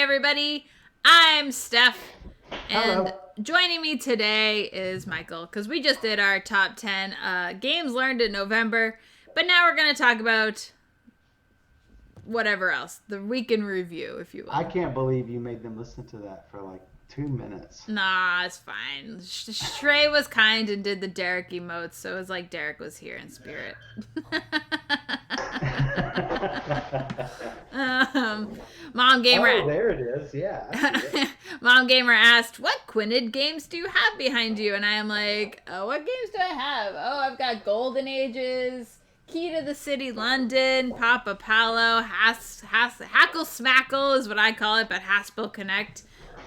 everybody. I'm Steph, and Hello. joining me today is Michael, because we just did our top 10 games learned in November, but now we're going to talk about whatever else, the week in review, if you will. I can't believe you made them listen to that for like 2 minutes. Nah, it's fine. Shrey was kind and did the Derek emotes, so it was like Derek was here in spirit. Mom Gamer. Oh, there it is. Yeah. Mom Gamer asked, "What Quinid games do you have behind you?" And I am like, "What games do I have? Oh, I've got Golden Ages, Key to the City, London, Papa Palo, Hackle Smackle is what I call it, but Haspel Connect,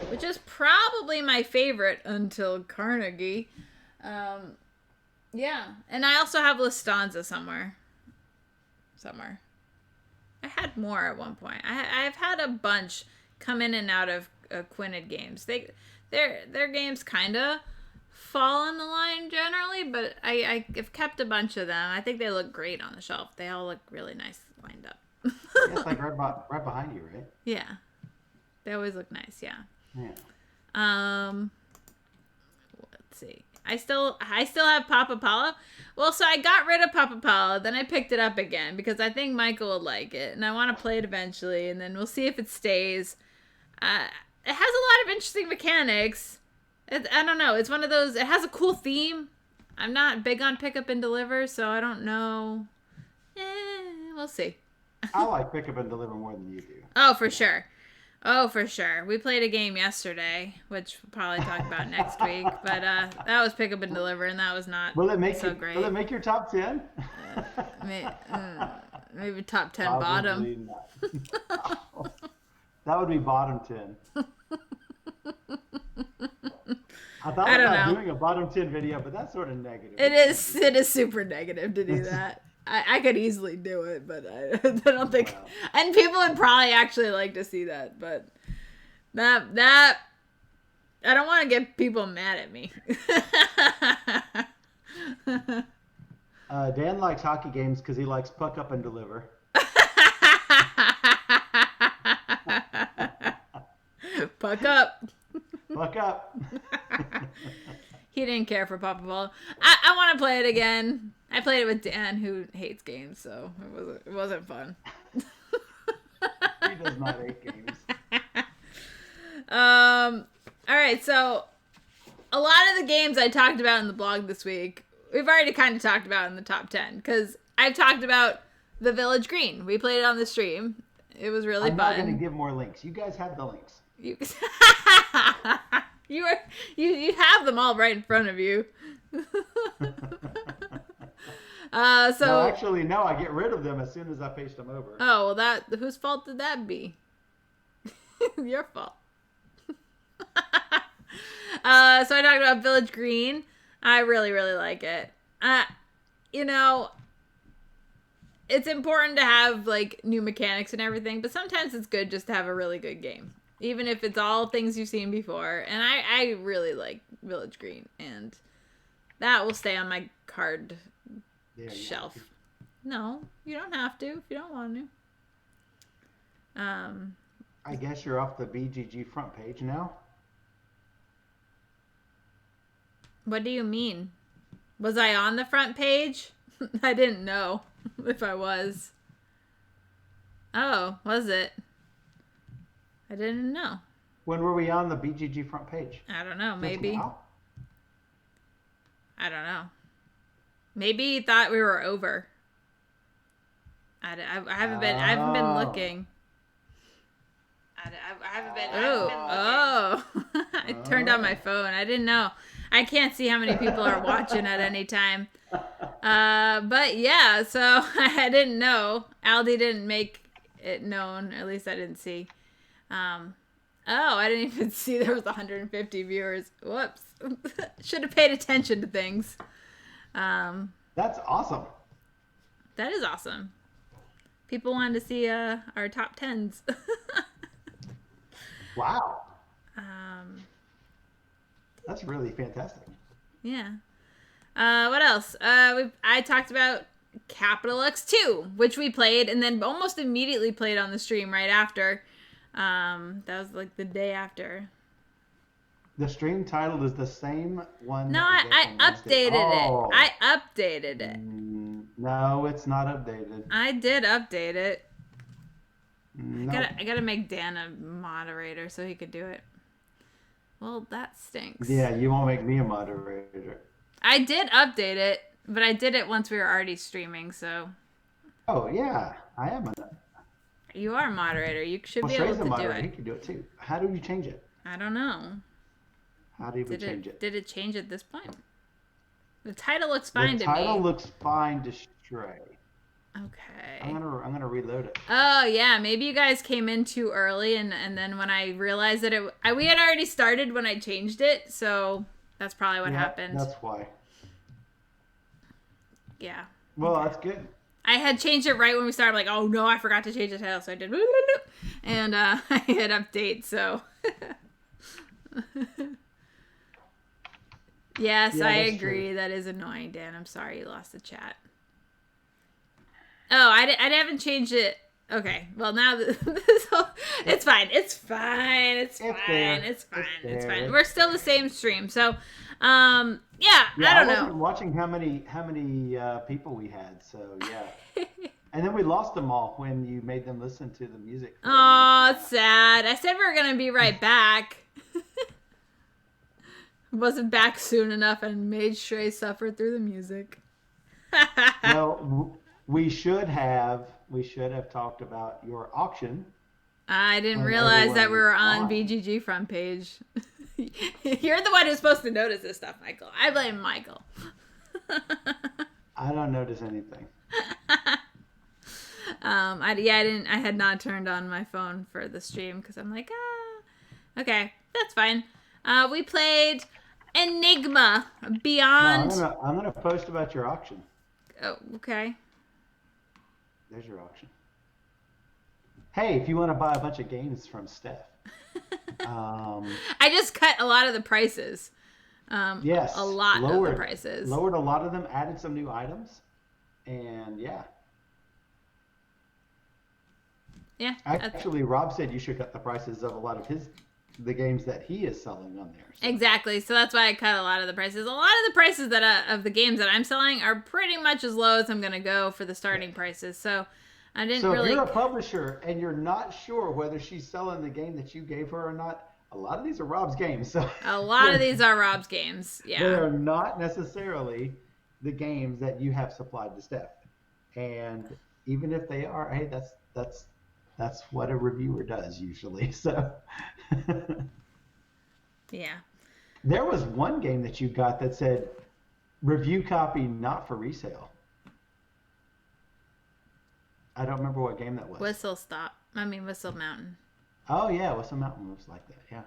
which is probably my favorite until Carnegie. Yeah, and I also have Lustanza somewhere. I had more at one point. I've had a bunch come in and out of Quinid games. Their games kind of fall on the line generally, but I've kept a bunch of them. I think they look great on the shelf. They all look really nice lined up. It's like right behind you, right? Yeah, they always look nice. Yeah. Yeah. Let's see. I still have Papa Palo. Well, so I got rid of Papa Palo, then I picked it up again because I think Michael would like it, and I want to play it eventually, and then we'll see if it stays. It has a lot of interesting mechanics. I don't know. It's one of those. It has a cool theme. I'm not big on pick up and deliver, so I don't know. We'll see. I like pick up and deliver more than you do. Oh, for sure. We played a game yesterday, which we'll probably talk about next week. But that was pick up and deliver, and that was not great. Will it make your top 10? Maybe top 10 Probably bottom. Not. That would be bottom 10. I thought about doing a bottom 10 video, but that's sort of negative. It is super negative to do that. I could easily do it, but I don't think. Wow. And people would probably actually like to see that, but that I don't want to get people mad at me. Dan likes hockey games because he likes puck up and deliver. Puck up. Fuck up. He didn't care for Papa Ball. I want to play it again. I played it with Dan, who hates games, so it wasn't fun. He does not hate games. All right, so a lot of the games I talked about in the blog this week, we've already kind of talked about in the top 10, because I've talked about the Village Green. We played it on the stream. It was really fun. I'm not going to give more links. You guys have the links. You have them all right in front of you. No, actually, no. I get rid of them as soon as I paste them over. Oh, well, whose fault did that be? Your fault. So I talked about Village Green. I really, really like it. It's important to have like new mechanics and everything, but sometimes it's good just to have a really good game, even if it's all things you've seen before. And I really like Village Green, and that will stay on my card shelf. No, you don't have to if you don't want to. I guess you're off the BGG front page now. What do you mean? Was I on the front page? I didn't know if I was. Oh, was it? I didn't know. When were we on the BGG front page? I don't know. Maybe. I don't know. Maybe he thought we were over. I haven't been looking. I haven't been. Oh. I turned on my phone. I didn't know. I can't see how many people are watching at any time. But yeah, so I didn't know. Aldi didn't make it known. At least I didn't see. I didn't even see there was 150 viewers. Whoops. Should have paid attention to things. That's awesome. That is awesome. People wanted to see our top 10s. Wow. That's really fantastic. Yeah. What else? I talked about Capital X2, which we played and then almost immediately played on the stream right after. That was like the day after. The stream title is the same one. No, that I updated it. Oh. I updated it. No, it's not updated. I did update it. Nope. I gotta make Dan a moderator so he could do it. Well, that stinks. Yeah, you won't make me a moderator. I did update it, but I did it once we were already streaming, so. Oh, yeah. I am a... You are a moderator. You should be able to do it. He can do it too. How do you change it? I don't know. How do we change it? Did it change at this point? The title looks fine to me. The title looks fine to Stray. Okay. I'm gonna reload it. Oh yeah, maybe you guys came in too early, and then when I realized that we had already started when I changed it, so that's probably what happened. That's why. Yeah. Well, that's good. I had changed it right when we started. I'm like, oh no, I forgot to change the title, so I did, and I hit update. So. Yes, I agree. True. That is annoying, Dan. I'm sorry you lost the chat. Oh, I haven't changed it. Okay, well now it's fine. It's fine. It's fine. It's fine. It's fine. We're still the same stream, so yeah. I don't know. I wasn't watching how many people we had, so yeah. And then we lost them all when you made them listen to the music. Oh, it's sad. I said we were gonna be right back. Wasn't back soon enough and made Stray suffer through the music. Well, we should have talked about your auction. I didn't realize that we were on BGG front page. You're the one who's supposed to notice this stuff, Michael. I blame Michael. I don't notice anything. I had not turned on my phone for the stream because I'm like, okay, that's fine. We played Enigma Beyond. No, I'm gonna post about your auction. Oh, okay. There's your auction. Hey, if you want to buy a bunch of games from Steph. I just cut a lot of the prices. Yes. A lot of the prices. Lowered a lot of them, added some new items, and yeah. Yeah. Actually, Rob said you should cut the prices of a lot of the games that he is selling on there. So. Exactly. So that's why I cut a lot of the prices. A lot of the prices that of the games that I'm selling are pretty much as low as I'm going to go for the starting prices. So I didn't really... So if you're a publisher and you're not sure whether she's selling the game that you gave her or not, a lot of these are Rob's games. So a lot of these are Rob's games. Yeah. They are not necessarily the games that you have supplied to Steph. And even if they are, hey, that's what a reviewer does usually. So yeah. There was one game that you got that said review copy not for resale. I don't remember what game that was. Whistle Mountain. Oh yeah, Whistle Mountain was like that, yeah.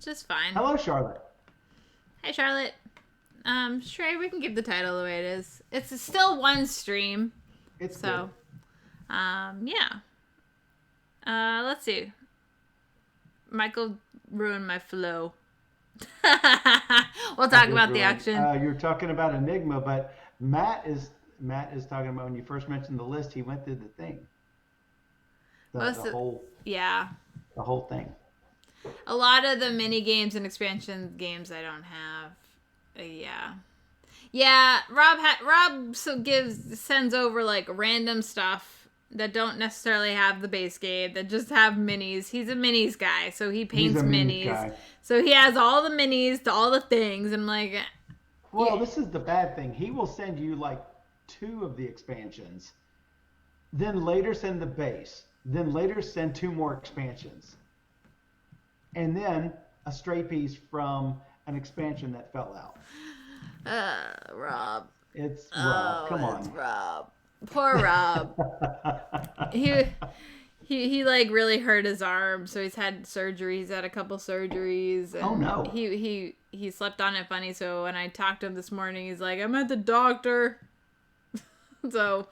Just fine. Hello, Charlotte. Hey, Charlotte. Stray, we can keep the title the way it is. It's still one stream. It's so good. Yeah. Let's see. Michael ruined my flow. We'll talk about the auction. You're talking about Enigma, but Matt is talking about when you first mentioned the list, he went through the thing. The whole thing. A lot of the mini games and expansion games I don't have. Yeah. Rob sends over like random stuff that don't necessarily have the base game, that just have minis. He's a minis guy, so he paints minis. Guy. So he has all the minis to all the things, and I'm like... Well, this is the bad thing. He will send you like 2 of the expansions, then later send the base, then later send 2 more expansions, and then a stray piece from an expansion that fell out. Rob. It's Rob. Come on. It's Rob. Poor Rob. he like really hurt his arm, so he's had surgery. He's had a couple surgeries. And oh no. He slept on it funny, so when I talked to him this morning, he's like, I'm at the doctor. So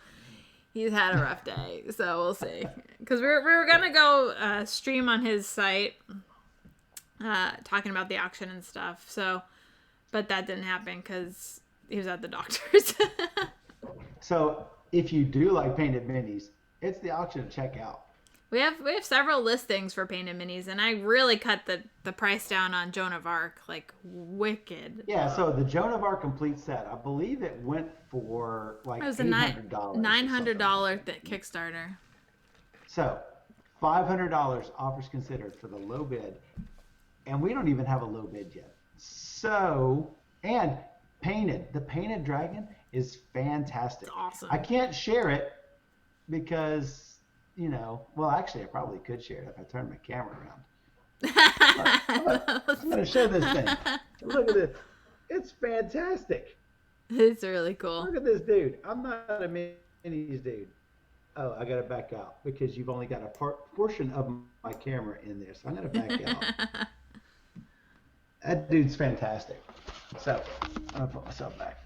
he's had a rough day. So we'll see. Because we were gonna go stream on his site, talking about the auction and stuff. So, but that didn't happen because he was at the doctor's. So if you do like painted minis, it's the auction to check out. We have several listings for painted minis, and I really cut the price down on Joan of Arc, like wicked. Yeah, so the Joan of Arc complete set, I believe it went for like It was a $800 or something $900 like that. Kickstarter. So $500 offers considered for the low bid, and we don't even have a low bid yet. So, and the painted dragon is fantastic. It's awesome. I can't share it because, well, actually I probably could share it if I turned my camera around. I'm going to show this thing. Look at this. It's fantastic. It's really cool. Look at this dude. I'm not a minis dude. Oh, I got to back out because you've only got a portion of my camera in there. So I'm going to back out. That dude's fantastic. So I'm going to put myself back.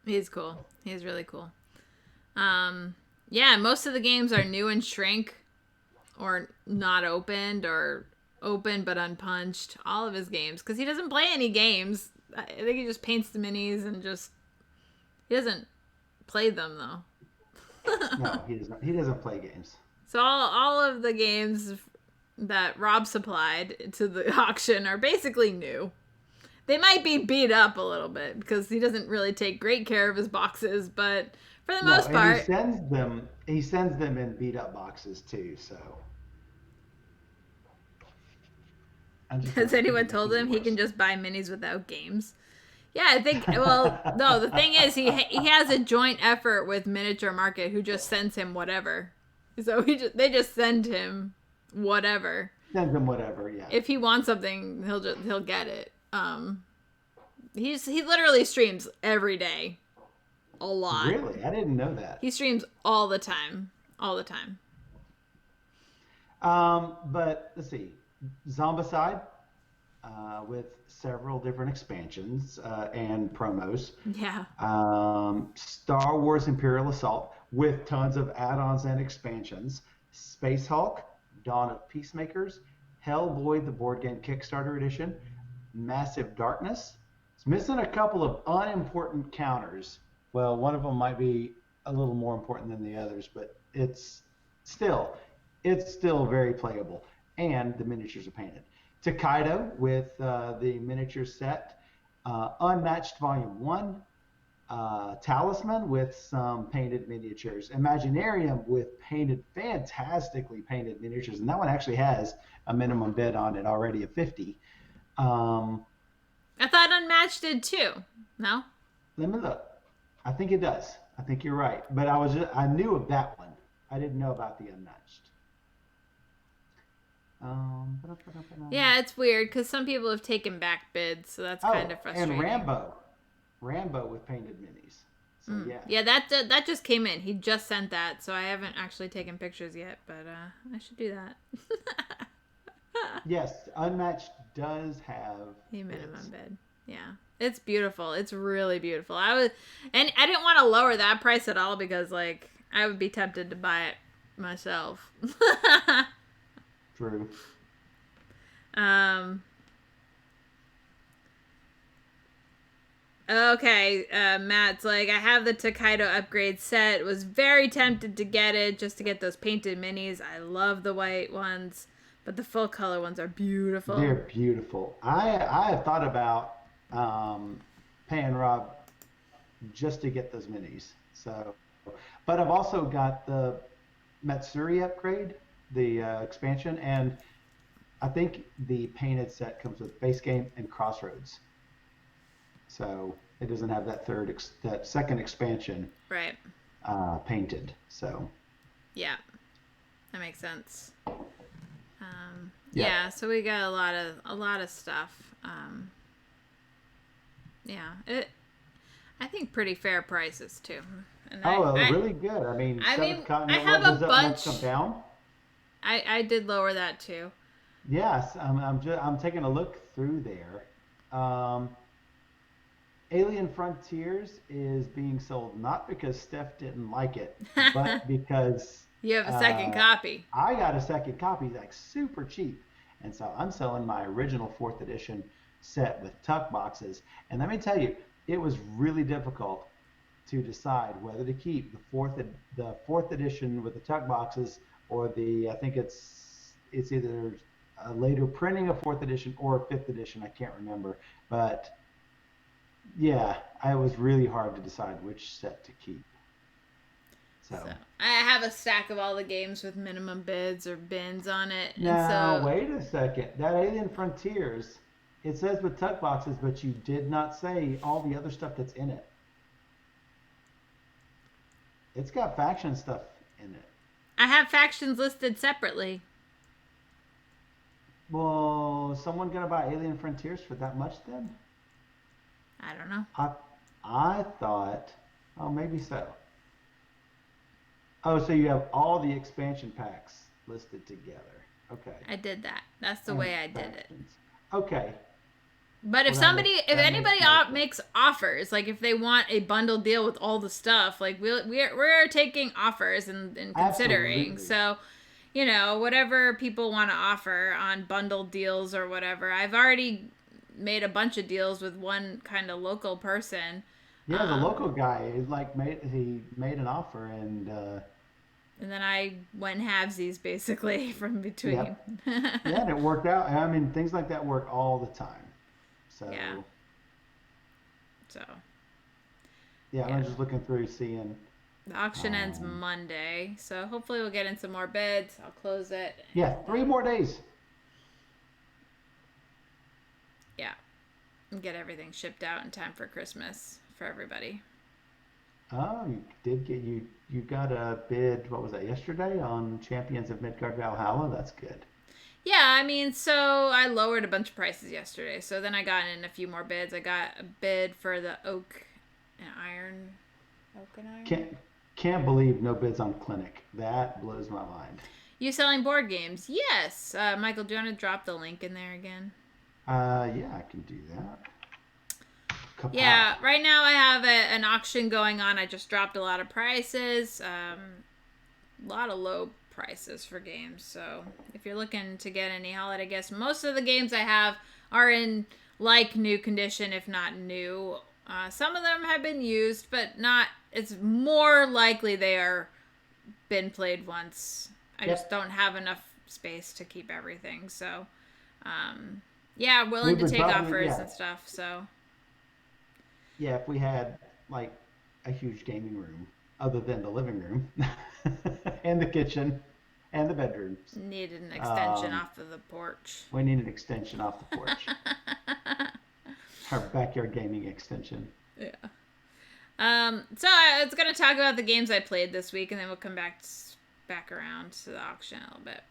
He's cool. He's really cool. Yeah, most of the games are new and shrink or not opened or open but unpunched. All of his games. Because he doesn't play any games. I think he just paints the minis and he doesn't play them though. No, he doesn't. He doesn't play games. So all of the games that Rob supplied to the auction are basically new. They might be beat up a little bit because he doesn't really take great care of his boxes, but for the most part, he sends them in beat up boxes too. So has anyone told him he can just buy minis without games? Yeah, I think. Well, no. The thing is, he has a joint effort with Miniature Market, who just sends him whatever. So they just send him whatever. Sends him whatever, yeah. If he wants something, he'll get it. He literally streams every day, a lot. Really, I didn't know that. He streams all the time, But let's see, Zombicide. With several different expansions and promos. Yeah. Star Wars Imperial Assault with tons of add-ons and expansions. Space Hulk, Dawn of Peacemakers, Hellboy the Board Game Kickstarter Edition, Massive Darkness. It's missing a couple of unimportant counters. Well, one of them might be a little more important than the others, but it's still very playable, and the miniatures are painted. Tokaido with the miniature set, Unmatched Volume 1, Talisman with some painted miniatures, Imaginarium with fantastically painted miniatures, and that one actually has a minimum bid on it already of 50. I thought Unmatched did too. No? Let me look. I think it does. I think you're right, but I knew of that one. I didn't know about the Unmatched. Yeah, it's weird because some people have taken back bids, so that's kind of frustrating. And Rambo with painted minis. So yeah, that just came in. He just sent that, so I haven't actually taken pictures yet, but I should do that. Yes, Unmatched does have a minimum bid. Yeah, it's beautiful. It's really beautiful. I didn't want to lower that price at all because like I would be tempted to buy it myself. True. Okay, Matt's like, I have the Tokaido upgrade set. Was very tempted to get it just to get those painted minis. I love the white ones, but the full color ones are beautiful. They're beautiful. I have thought about paying Rob just to get those minis. So, but I've also got the Matsuri upgrade, the expansion, and I think the painted set comes with base game and Crossroads, so it doesn't have that second expansion right painted. So yeah, that makes sense. Yeah, so we got a lot of stuff. I think pretty fair prices too. And really good. I mean, I have a bunch. Come down. I did lower that too. Yes, I'm taking a look through there. Alien Frontiers is being sold not because Steph didn't like it, but because you have a second copy. I got a second copy, like super cheap, and so I'm selling my original 4th edition set with tuck boxes. And let me tell you, it was really difficult to decide whether to keep the fourth edition with the tuck boxes or I think it's either a later printing of fourth edition or fifth edition. I can't remember, but yeah, it was really hard to decide which set to keep. So I have a stack of all the games with minimum bids or bins on it, and Now, so wait a second. That Alien Frontiers, it says with tuck boxes, but you did not say all the other stuff that's in it. It's got faction stuff in it. I have factions listed separately. Well, someone gonna buy Alien Frontiers for that much then? I don't know. I thought, oh, maybe so. Oh, so you have all the expansion packs listed together. Okay. I did that. That's the way I did it. Okay. But if anybody makes offers, like if they want a bundle deal with all the stuff, like we're taking offers and considering. Absolutely. So, whatever people want to offer on bundle deals or whatever. I've already made a bunch of deals with one kind of local person. Yeah, the local guy he made an offer and then I went halvesies basically from between. Yep. Yeah, and it worked out. I mean, things like that work all the time. So yeah. Yeah, I'm just looking through seeing. The auction ends Monday, so hopefully we'll get in some more bids. I'll close it. Yeah, 3 more days. Yeah, and get everything shipped out in time for Christmas for everybody. Oh, you got a bid. What was that, yesterday on Champions of Midgard Valhalla? That's good. Yeah, I mean, so I lowered a bunch of prices yesterday. So then I got in a few more bids. I got a bid for the oak and iron. Can't believe no bids on Clinic. That blows my mind. You selling board games? Yes. Michael, do you want to drop the link in there again? Yeah, I can do that. Kapow. Yeah, right now I have an auction going on. I just dropped a lot of prices. A lot of low prices for games. So if you're looking to get any holiday gifts, most of the games I have are in new condition, if not new. Some of them have been used, but not. It's more likely they are been played once. I just don't have enough space to keep everything. So, willing to take offers and stuff. So, yeah, if we had a huge gaming room, other than the living room and the kitchen and the bedrooms, needed an extension off of the porch. We need an extension off the porch. Our backyard gaming extension. Yeah. So I was going to talk about the games I played this week, and then we'll come back around to the auction a little bit.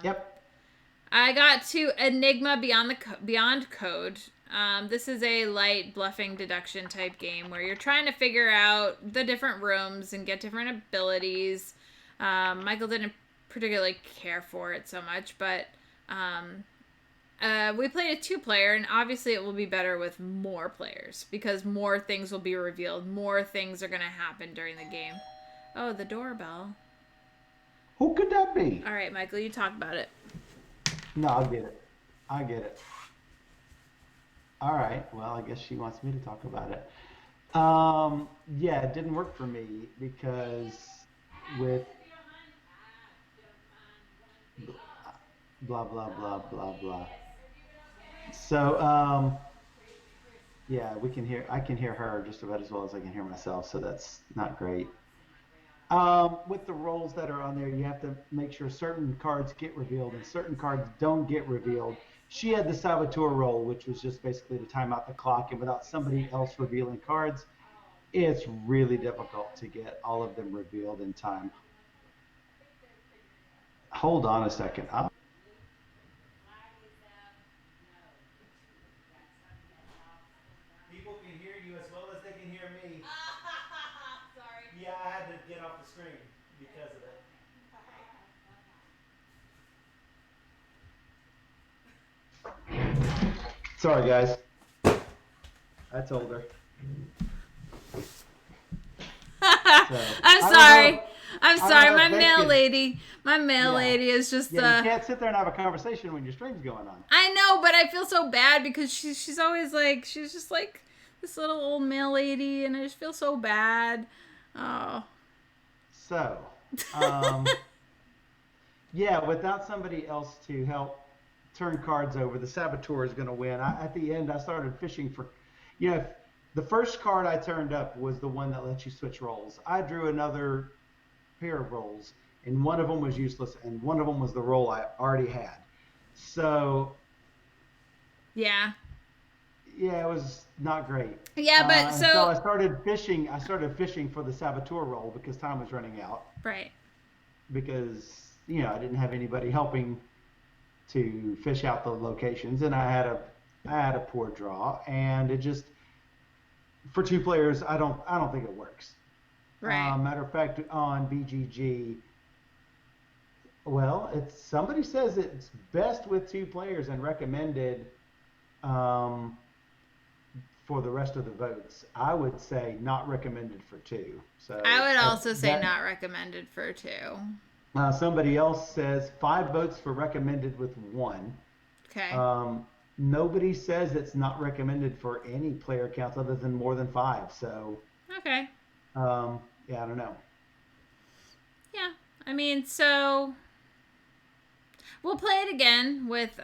Yep. I got to Enigma Beyond Code. This is a light bluffing deduction type game where you're trying to figure out the different rooms and get different abilities. Michael didn't particularly care for it so much, but we played a 2-player, and obviously it will be better with more players because more things will be revealed. More things are going to happen during the game. Oh, the doorbell. Who could that be? All right, Michael, you talk about it. No, I get it. All right. Well, I guess she wants me to talk about it. Yeah, it didn't work for me because with blah, blah, blah, blah, blah. So, yeah, I can hear her just about as well as I can hear myself, so that's not great. With the rolls that are on there, you have to make sure certain cards get revealed and certain cards don't get revealed. She had the Saboteur roll, which was just basically to time out the clock, and without somebody else revealing cards, it's really difficult to get all of them revealed in time. Hold on a second. People can hear you as well as they can hear me. Sorry. Yeah, I had to get off the screen because of it. Sorry, guys. I told her. I'm sorry. My mail lady is just. Yeah, you can't sit there and have a conversation when your stream's going on. I know, but I feel so bad because she's always she's just like this little old mail lady, and I just feel so bad. Oh. So, Yeah, without somebody else to help turn cards over, the saboteur is going to win. At the end, I started fishing for, you know, the first card I turned up was the one that lets you switch roles. I drew another pair of roles, and one of them was useless, and one of them was the role I already had. So Yeah. yeah, it was not great. Yeah, but And so so I started fishing. I started fishing for the saboteur role because time was running out. right. Because I didn't have anybody helping to fish out the locations, and I had a poor draw, and it just for two players, I don't think it works. Right. Matter of fact, on BGG, well, it's somebody says it's best with two players and recommended um, for the rest of the votes. I would say not recommended for two. I So would also say that not recommended for two. somebody else says 5 votes for recommended with one. Okay. Um, Nobody says it's not recommended for any player counts other than more than 5. So Okay. yeah, I don't know. Yeah. I mean, so we'll play it again with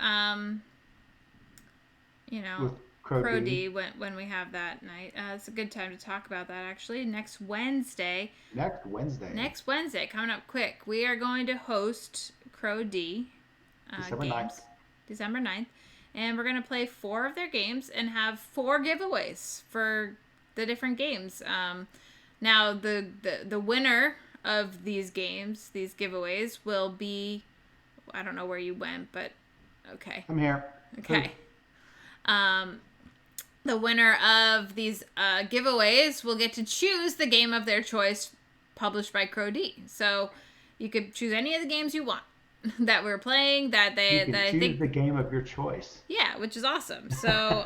you know, With Crow Crow D D when we have that night. It's a good time to talk about that actually. Next Wednesday. next Wednesday, Next Wednesday, coming up quick, we are going to host Crow D December games, 9th. December 9th. And we're going to play 4 of their games and have 4 giveaways for the different games. Now, the winner of these games, these giveaways, will be, I don't know where you went, but okay. I'm here. Okay. The winner of these giveaways will get to choose the game of their choice published by Crow D. So you could choose any of the games you want that we're playing You can that I choose think, the game of your choice. yeah, which is awesome. So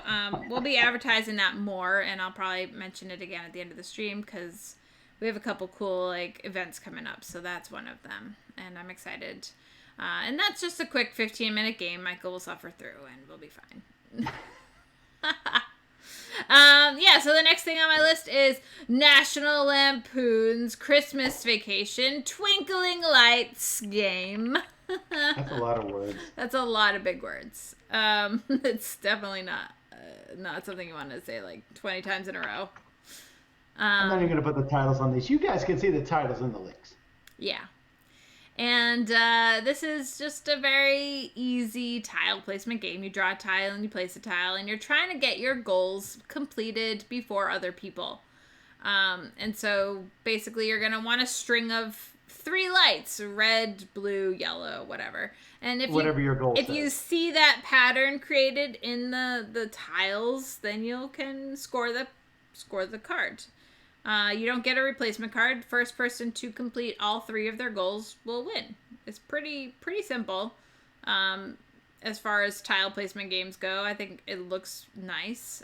we'll be advertising that more, and I'll probably mention it again at the end of the stream because we have a couple cool events coming up. So that's one of them, and I'm excited. And that's just a quick 15-minute game. Michael will suffer through, and we'll be fine. Yeah, so the next thing on my list is National Lampoon's Christmas Vacation Twinkling Lights game. That's a lot of words. That's a lot of big words. It's definitely not something you want to say 20 times in a row. I'm not even going to put the titles on these. You guys can see the titles in the links. Yeah. And this is just a very easy tile placement game. You draw a tile and you place a tile, and you're trying to get your goals completed before other people. And so basically you're going to want a string of 3 lights, red, blue, yellow, whatever. And Whatever your goal if says. you see that pattern created in the tiles, then you can score the card. You don't get a replacement card. First person to complete all 3 of their goals will win. It's pretty simple. As far as tile placement games go, I think it looks nice.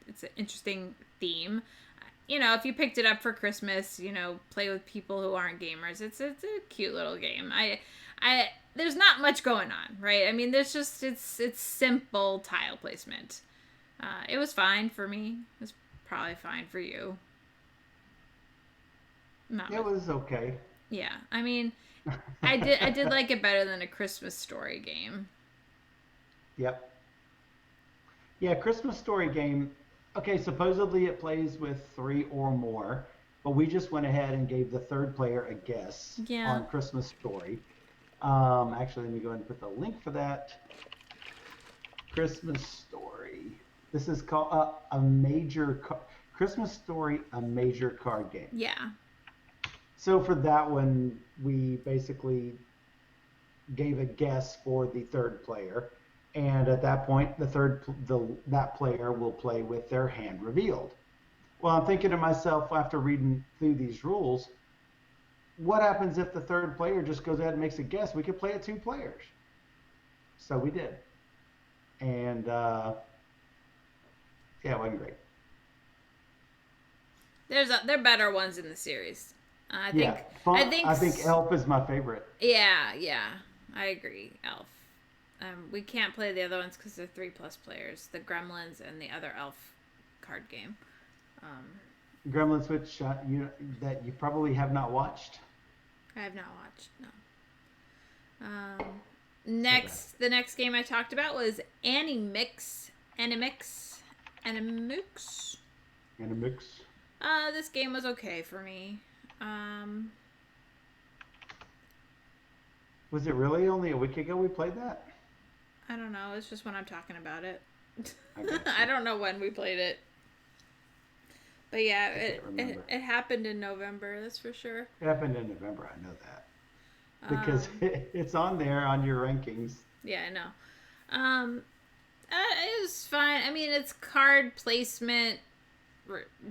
It's an interesting theme. If you picked it up for Christmas, play with people who aren't gamers. It's a cute little game. There's not much going on, right? I mean, it's simple tile placement. It was fine for me. It was probably fine for you. It was okay. Yeah, I mean, I did like it better than a Christmas Story game. Yep. Yeah, Christmas Story game. Okay, supposedly it plays with 3 or more, but we just went ahead and gave the third player a guess Yeah. on Christmas Story. Actually, let me go ahead and put the link for that. Christmas Story. This is called Christmas Story, a major card game. Yeah. So for that one, we basically gave a guess for the third player, and at that point, that player will play with their hand revealed. Well, I'm thinking to myself after reading through these rules, what happens if the third player just goes ahead and makes a guess? We could play it 2 players. So we did, and yeah, it wasn't great. There are better ones in the series. I think Elf is my favorite. Yeah, I agree. Elf. We can't play the other ones because they're 3+ players. The Gremlins and the other Elf card game. Gremlins, which that you probably have not watched. I have not watched. No. The next game I talked about was Animix. This game was okay for me. Was it really only a week ago we played that? I don't know. It's just when I'm talking about it. I don't know when we played it. But yeah, it happened in November, that's for sure. It happened in November, I know that. Because it's on there on your rankings. Yeah, I know. It was fine. I mean, it's card placement,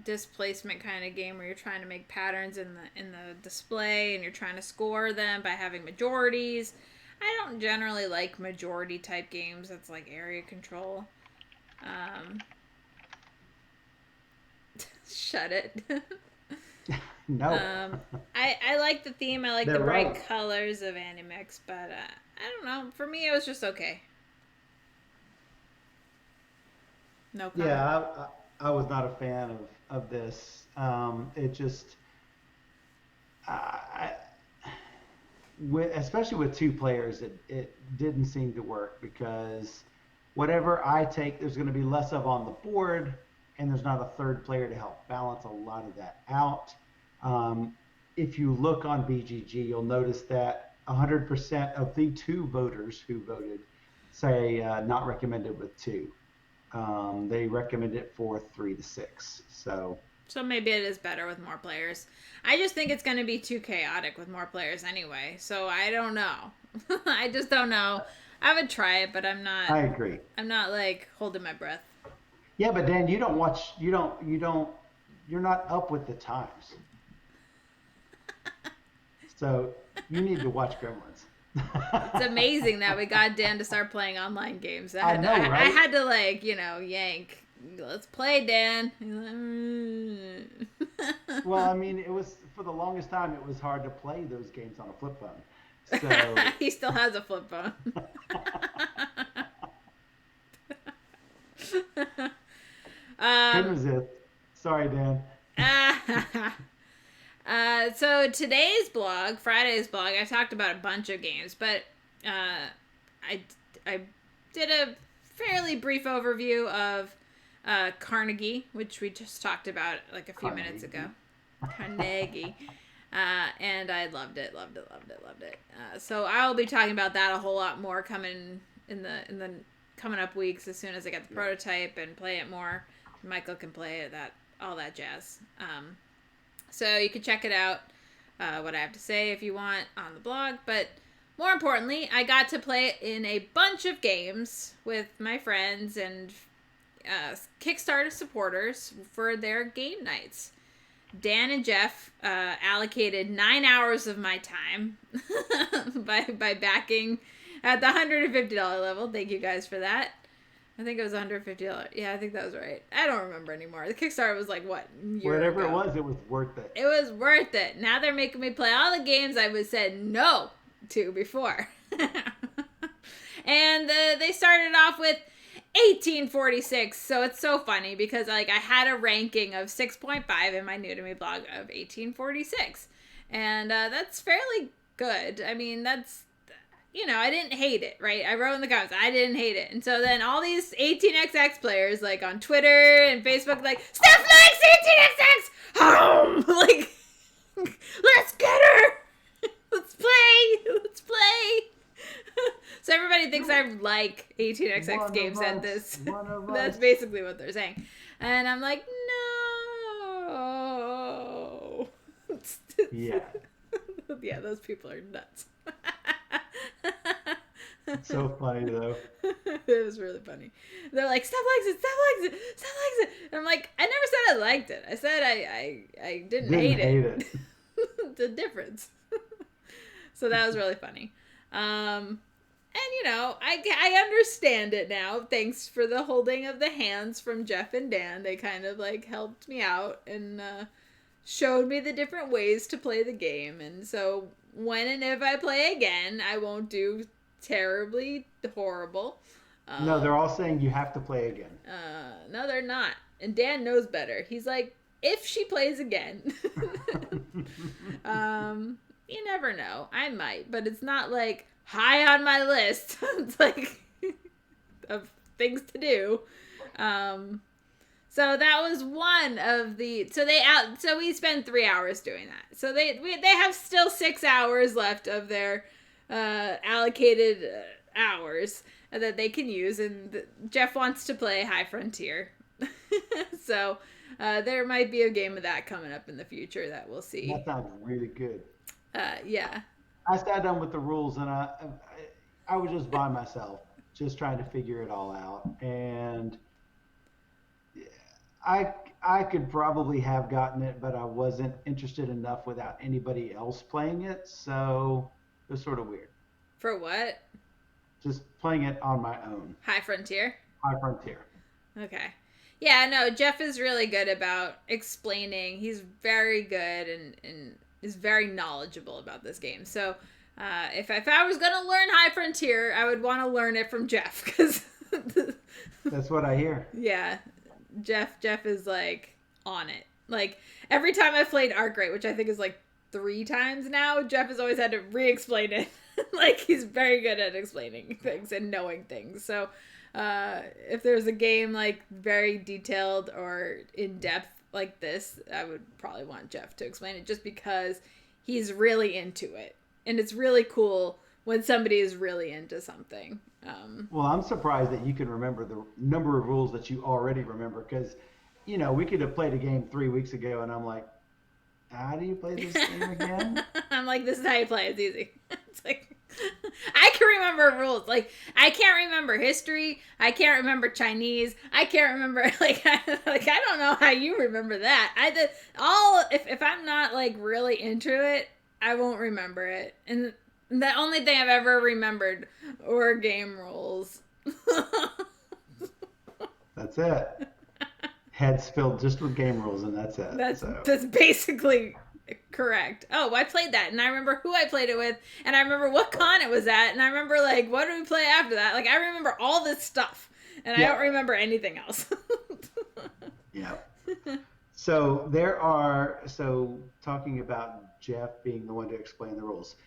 displacement kind of game where you're trying to make patterns in the display and you're trying to score them by having majorities. I don't generally like majority type games. That's like area control. Shut it. No. I like the theme. I like the bright colors of Animix, but I don't know. For me, it was just okay. No comment. Yeah, I was not a fan of this. It just, especially with two players, it didn't seem to work because whatever I take, there's going to be less of on the board, and there's not a third player to help balance a lot of that out. If you look on BGG, you'll notice that 100% of the 2 voters who voted say not recommended with 2. They recommend it for 3 to 6. So maybe it is better with more players. I just think it's going to be too chaotic with more players anyway. So I don't know. I just don't know. I would try it, but I'm not. I agree. I'm not like holding my breath. Yeah, but Dan, you don't watch. You're not up with the times. So you need to watch Gremlins. It's amazing that we got Dan to start playing online games. I know, right? I had to yank. Let's play, Dan. Well, I mean, it was for the longest time. It was hard to play those games on a flip phone. So he still has a flip phone. Couldn't resist. Sorry, Dan. So today's blog, Friday's blog, I talked about a bunch of games, but I did a fairly brief overview of Carnegie, which we just talked about like a few minutes ago. Carnegie. And I loved it. So I'll be talking about that a whole lot more coming in the coming up weeks as soon as I get the prototype and play it more. Michael can play it, all that jazz. So you can check it out, what I have to say if you want on the blog. But more importantly, I got to play it in a bunch of games with my friends and Kickstarter supporters for their game nights. Dan and Jeff allocated 9 hours of my time by backing at the $150 level. Thank you guys for that. I think it was $150. Yeah, I think that was right. I don't remember anymore. The Kickstarter was like, what, whatever ago. It was worth it. It was worth it. Now they're making me play all the games I would said no to before. And they started off with 1846. So it's so funny because I had a ranking of 6.5 in my New to Me blog of 1846. And that's fairly good. I mean, that's... I didn't hate it, right? I wrote in the comments, I didn't hate it. And so then all these 18xx players, on Twitter and Facebook, Steph likes 18xx! Home! Let's get her! Let's play! So everybody thinks I like 18xx games at this. That's basically what they're saying. And I'm like, no. Yeah. Yeah, those people are nuts. It's so funny though. It was really funny. They're like, Steph likes it. And I'm like, I never said I liked it. I said I didn't hate it. The difference. So that was really funny. And I understand it now. Thanks for the holding of the hands from Jeff and Dan. They kind of helped me out and showed me the different ways to play the game. And so when and if I play again, I won't do terribly horrible. No, they're all saying you have to play again. No, they're not. And Dan knows better. He's like, if she plays again. You never know. I might, but it's not high on my list. It's like of things to do. So that was one of the. So we spent 3 hours doing that. So they have still 6 hours left of their allocated hours that they can use, and Jeff wants to play High Frontier. So there might be a game of that coming up in the future that we'll see. That sounds really good. Yeah. I sat down with the rules, and I was just by myself, just trying to figure it all out. And I could probably have gotten it, but I wasn't interested enough without anybody else playing it. So it was sort of weird. For what? Just playing it on my own. High Frontier? High Frontier. Okay. Yeah, no, Jeff is really good about explaining. He's very good and is very knowledgeable about this game. So if I was going to learn High Frontier, I would want to learn it from Jeff. Cause that's what I hear. Yeah. Jeff is like on it. Like every time I've played Arkwright, which I think is like 3 times now, Jeff has always had to re-explain it. Like he's very good at explaining things and knowing things. So if there's a game like very detailed or in depth like this, I would probably want Jeff to explain it just because he's really into it. And it's really cool when somebody is really into something. Well, I'm surprised that you can remember the number of rules that you already remember because, you know, we could have played a game 3 weeks ago and I'm like, how do you play this game again? I'm like, this is how you play. It's easy. It's like, I can remember rules. Like, I can't remember history. I can't remember Chinese. I can't remember, I don't know how you remember that. If I'm not, like, really into it, I won't remember it. And the only thing I've ever remembered were game rules. That's it. Heads filled just with game rules, and that's it. That's basically correct. Oh, I played that, and I remember who I played it with, and I remember what con it was at, and I remember, like, what did we play after that? Like, I remember all this stuff, and I don't remember anything else. Yeah. So talking about Jeff being the one to explain the rules,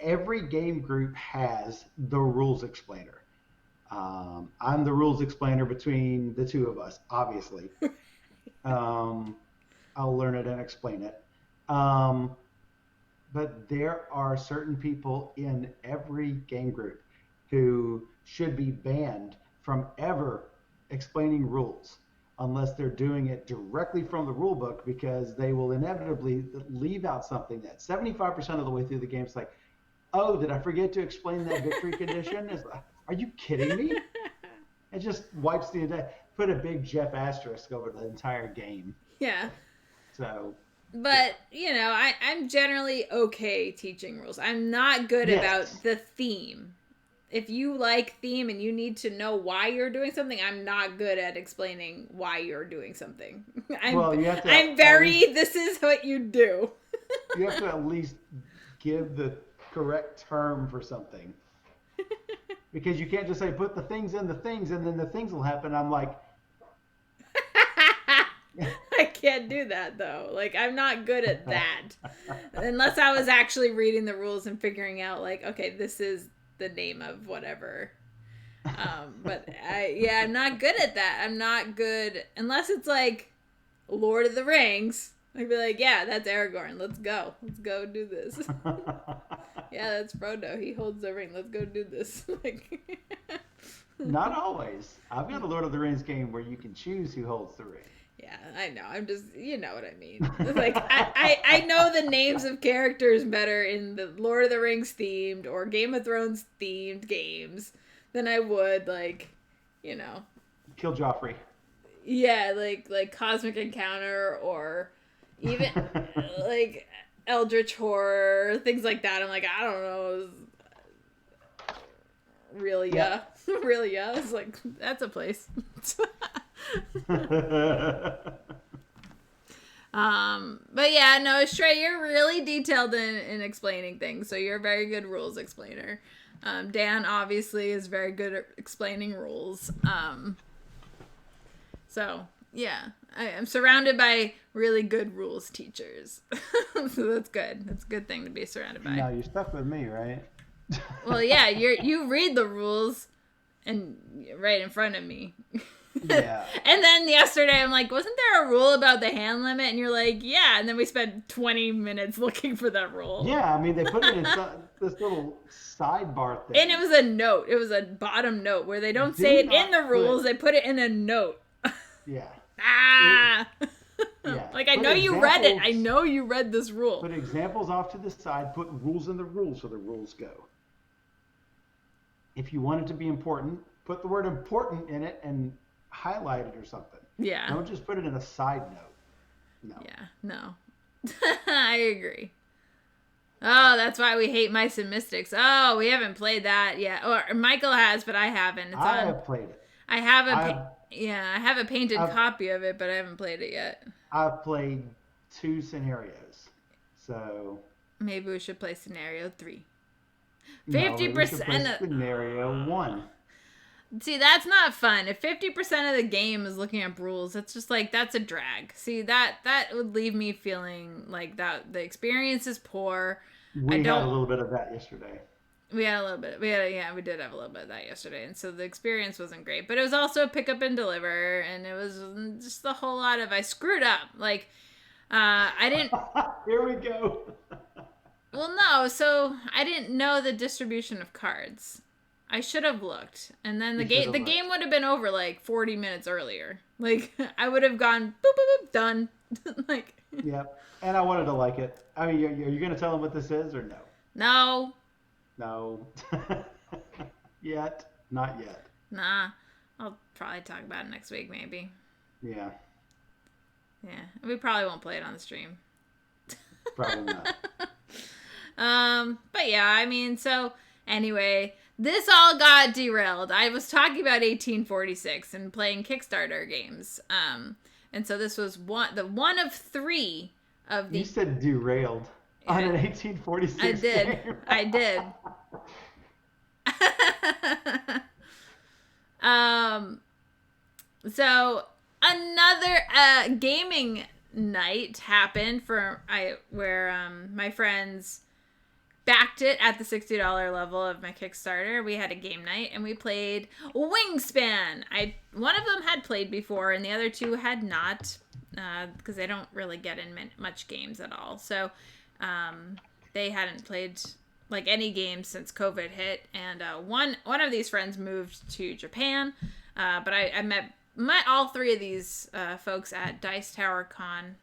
every game group has the rules explainer. I'm the rules explainer between the two of us, obviously. I'll learn it and explain it. But there are certain people in every game group who should be banned from ever explaining rules unless they're doing it directly from the rule book, because they will inevitably leave out something that 75% of the way through the game is like, oh, did I forget to explain that victory condition? It's like, are you kidding me? It just wipes the entire, put a big Jeff asterisk over the entire game. Yeah. So. But, you know, I'm generally okay teaching rules. I'm not good about the theme. If you like theme and you need to know why you're doing something, I'm not good at explaining why you're doing something. This is what you do. You have to at least give the correct term for something. Because you can't just say, put the things in the things, and then the things will happen. I'm like... I can't do that, though. Like, I'm not good at that. Unless I was actually reading the rules and figuring out, like, okay, this is the name of whatever. But I'm not good at that. I'm not good... Unless it's, like, Lord of the Rings. I'd be like, yeah, that's Aragorn. Let's go. Let's go do this. Yeah, that's Frodo. He holds the ring. Let's go do this. Not always. I've got a Lord of the Rings game where you can choose who holds the ring. Yeah, I know. I'm just, you know what I mean. Like, I know the names of characters better in the Lord of the Rings themed or Game of Thrones themed games than I would, like, you know. Kill Joffrey. Yeah, like Cosmic Encounter or even, like, Eldritch Horror, things like that. I'm like, I don't know. Really, yeah. Really, yeah. It's like, that's a place. But yeah, no, Shrey, you're really detailed in explaining things, so you're a very good rules explainer. Dan obviously is very good at explaining rules. So yeah, I'm surrounded by really good rules teachers. So that's good. That's a good thing to be surrounded by. No, you're stuck with me, right? Well, yeah, you read the rules and right in front of me. Yeah. And then yesterday I'm like, wasn't there a rule about the hand limit? And you're like, yeah. And then we spent 20 minutes looking for that rule. Yeah, I mean they put it in this little sidebar And it thing. was a note. It was a bottom note where they don't say Do it in the not put. rules. They put it in a note. Yeah. It, Ah! yeah. Like, I Put know you read it. I examples. know you read this rule. Put examples off to the side. Put rules in the rules so the rules go. If you want it to be important, put the word important in it and highlight it or something. Yeah. Don't just put it in a side note. No. Yeah, no. I agree. Oh, that's why we hate Mice and Mystics. Oh, we haven't played that yet. Or Michael has, but I haven't. It's I on. have played it. I have I have a painted I've, copy of it, but I haven't played it yet. I've played 2 scenarios. So Maybe we should play scenario 3. no, maybe we should play 50% of. scenario 1. See, that's not fun. If 50% of the game is looking up rules, that's just like, that's a drag. See, that would leave me feeling like that the experience is poor. We had a little bit of that yesterday. We had a little bit. We did have a little bit of that yesterday, and so the experience wasn't great. But it was also pick up and deliver, and it was just a whole lot of I screwed up. Like, I didn't. Here we go. Well, no. So I didn't know the distribution of cards. I should have looked, and then the game would have been over like 40 minutes earlier. Like I would have gone boop boop boop done. Like. Yep. And I wanted to like it. I mean, are you going to tell them what this is or no? No. No. Not yet. Nah. I'll probably talk about it next week, maybe. Yeah. Yeah. We probably won't play it on the stream. Probably not. But yeah, I mean, so anyway, this all got derailed. I was talking about 1846 and playing Kickstarter games. And so this was one of 3 of the. You said derailed on an 1846 I did. game. I did. So another gaming night happened where my friends backed it at the $60 level of my Kickstarter. We had a game night and we played Wingspan. One of them had played before and the other 2 had not, because they don't really get in much games at all. So they hadn't played like any games since COVID hit. And one of these friends moved to Japan, but I met all 3 of these folks at Dice Tower Con.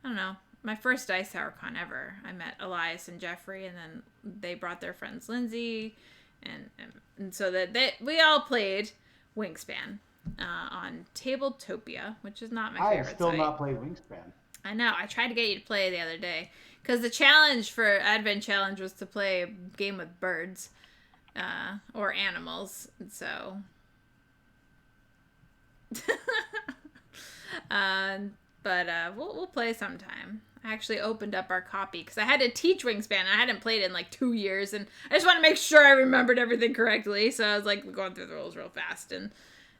I don't know. My first Dice Tower Con ever. I met Elias and Jeffrey, and then they brought their friends Lindsay, and so that we all played Wingspan on Tabletopia, which is not my favorite I have still site. not played Wingspan. I know. I tried to get you to play the other day because the challenge for Advent Challenge was to play a game with birds or animals, and so. But we'll play sometime. I actually opened up our copy because I had to teach Wingspan. I hadn't played it in like 2 years, and I just want to make sure I remembered everything correctly. So I was like going through the rules real fast, and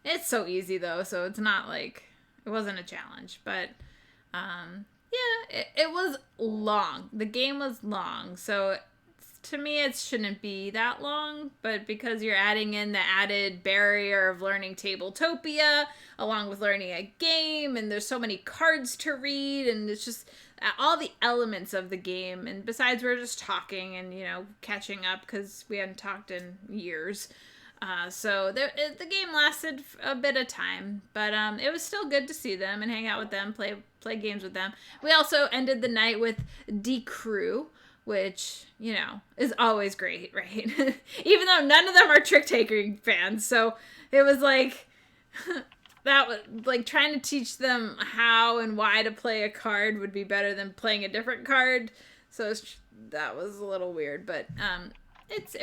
it's so easy though. So it's not like it wasn't a challenge, but yeah, it was long. The game was long, so to me it shouldn't be that long, but because you're adding in the added barrier of learning Tabletopia along with learning a game, and there's so many cards to read, and it's just all the elements of the game, and besides we're just talking and catching up because we hadn't talked in years, so the game lasted a bit of time, but it was still good to see them and hang out with them, play games with them. We also ended the night with Decrew, which, is always great, right? Even though none of them are trick-taking fans. So it was like, that was like trying to teach them how and why to play a card would be better than playing a different card. So that was a little weird, but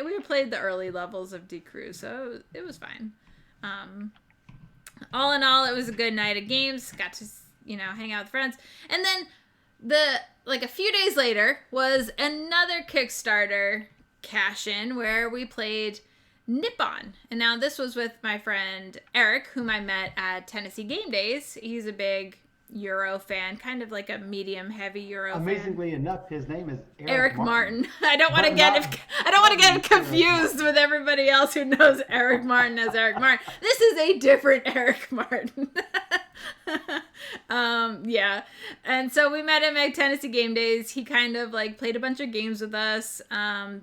we played the early levels of Decrew, so it was fine. All in all, it was a good night of games. Got to, hang out with friends. And then a few days later was another Kickstarter cash-in where we played Nippon. And now this was with my friend Eric, whom I met at Tennessee Game Days. He's a big Euro fan, kind of like a medium heavy Euro Amazingly fan. enough, his name is Eric Martin. I don't want But to get not- I don't want to get Eric confused with everybody else who knows Eric Martin as Eric Martin. This is a different Eric Martin. Yeah. And so we met him at Tennessee Game Days. He kind of like played a bunch of games with us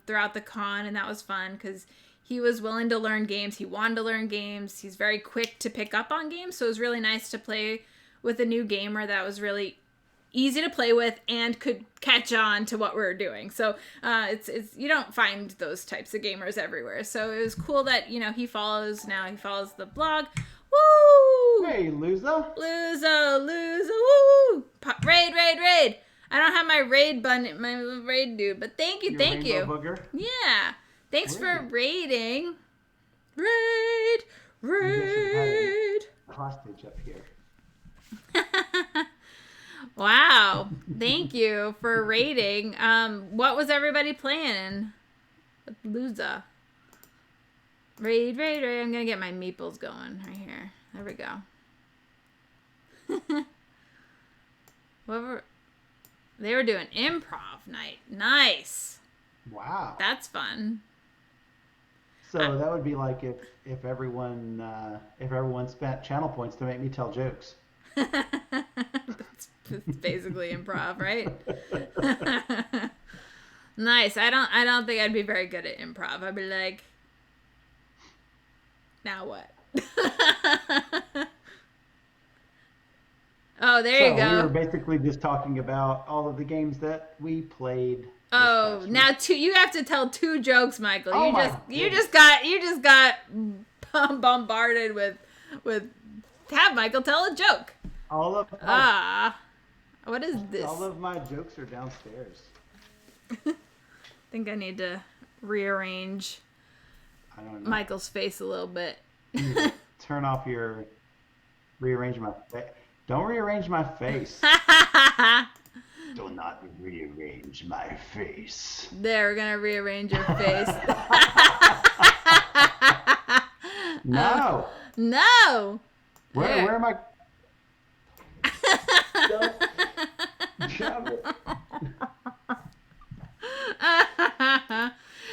throughout the con, and that was fun because he was willing to learn games. He wanted to learn games. He's very quick to pick up on games, so it was really nice to play with a new gamer that was really easy to play with and could catch on to what we were doing. So it's you don't find those types of gamers everywhere. So it was cool that he follows the blog. Woo! Hey, Luzo. Woo! Raid. I don't have my raid dude, but thank you. Booger. Yeah. Thanks for raiding. Raid. Hostage up here. Wow. Thank you for raiding. What was everybody playing with Luza? Raid. I'm gonna get my meeples going right here. There we go. They were doing improv night. Nice. Wow. That's fun. So that would be like if everyone spent channel points to make me tell jokes. It's basically improv, right? Nice. I don't think I'd be very good at improv. I'd be like, now what? Oh, there you go. We were basically just talking about all of the games that we played. Oh, now you have to tell 2 jokes, Michael. You just got bombarded with have Michael tell a joke. What is this? All of my jokes are downstairs. I think I need to rearrange Michael's face a little bit. Turn off your rearrange my face. Don't rearrange my face. Do not rearrange my face. There, we're gonna rearrange your face. No. No. Where am I? Jump it.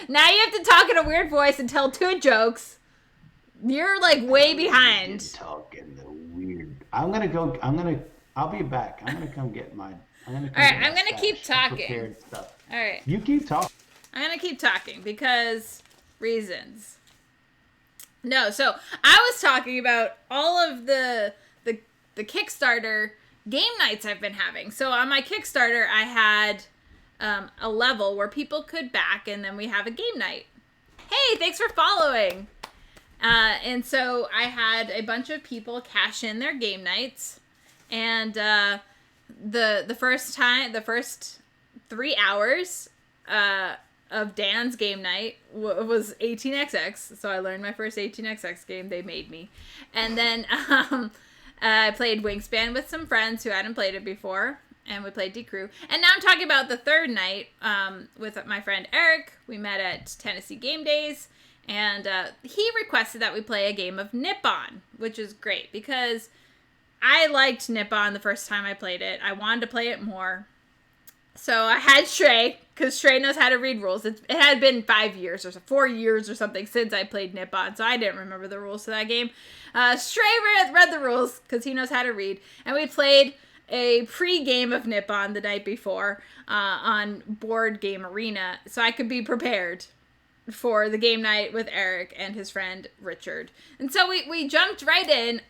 Now you have to talk in a weird voice and tell 2 jokes. You're like way behind. Talking the weird. I'll be back. I'm gonna come get mine. All right, I'm gonna keep talking. Prepared stuff. All right. You keep talking. I'm gonna keep talking because reasons. No, so I was talking about all of the Kickstarter game nights I've been having. So on my Kickstarter, I had a level where people could back, and then we have a game night. Hey, thanks for following. And so I had a bunch of people cash in their game nights, and the first 3 hours of Dan's game night was 18xx. So I learned my first 18xx game. They made me, and then I played Wingspan with some friends who hadn't played it before, and we played Decrew. And now I'm talking about the third night with my friend Eric. We met at Tennessee Game Days. And he requested that we play a game of Nippon, which is great because I liked Nippon the first time I played it. I wanted to play it more. So I had Shrey, because Shrey knows how to read rules. It had been 5 years or 4 years or something since I played Nippon, so I didn't remember the rules to that game. Shrey read the rules because he knows how to read. And we played a pre-game of Nippon the night before on Board Game Arena, so I could be prepared for the game night with Eric and his friend Richard. And so we jumped right in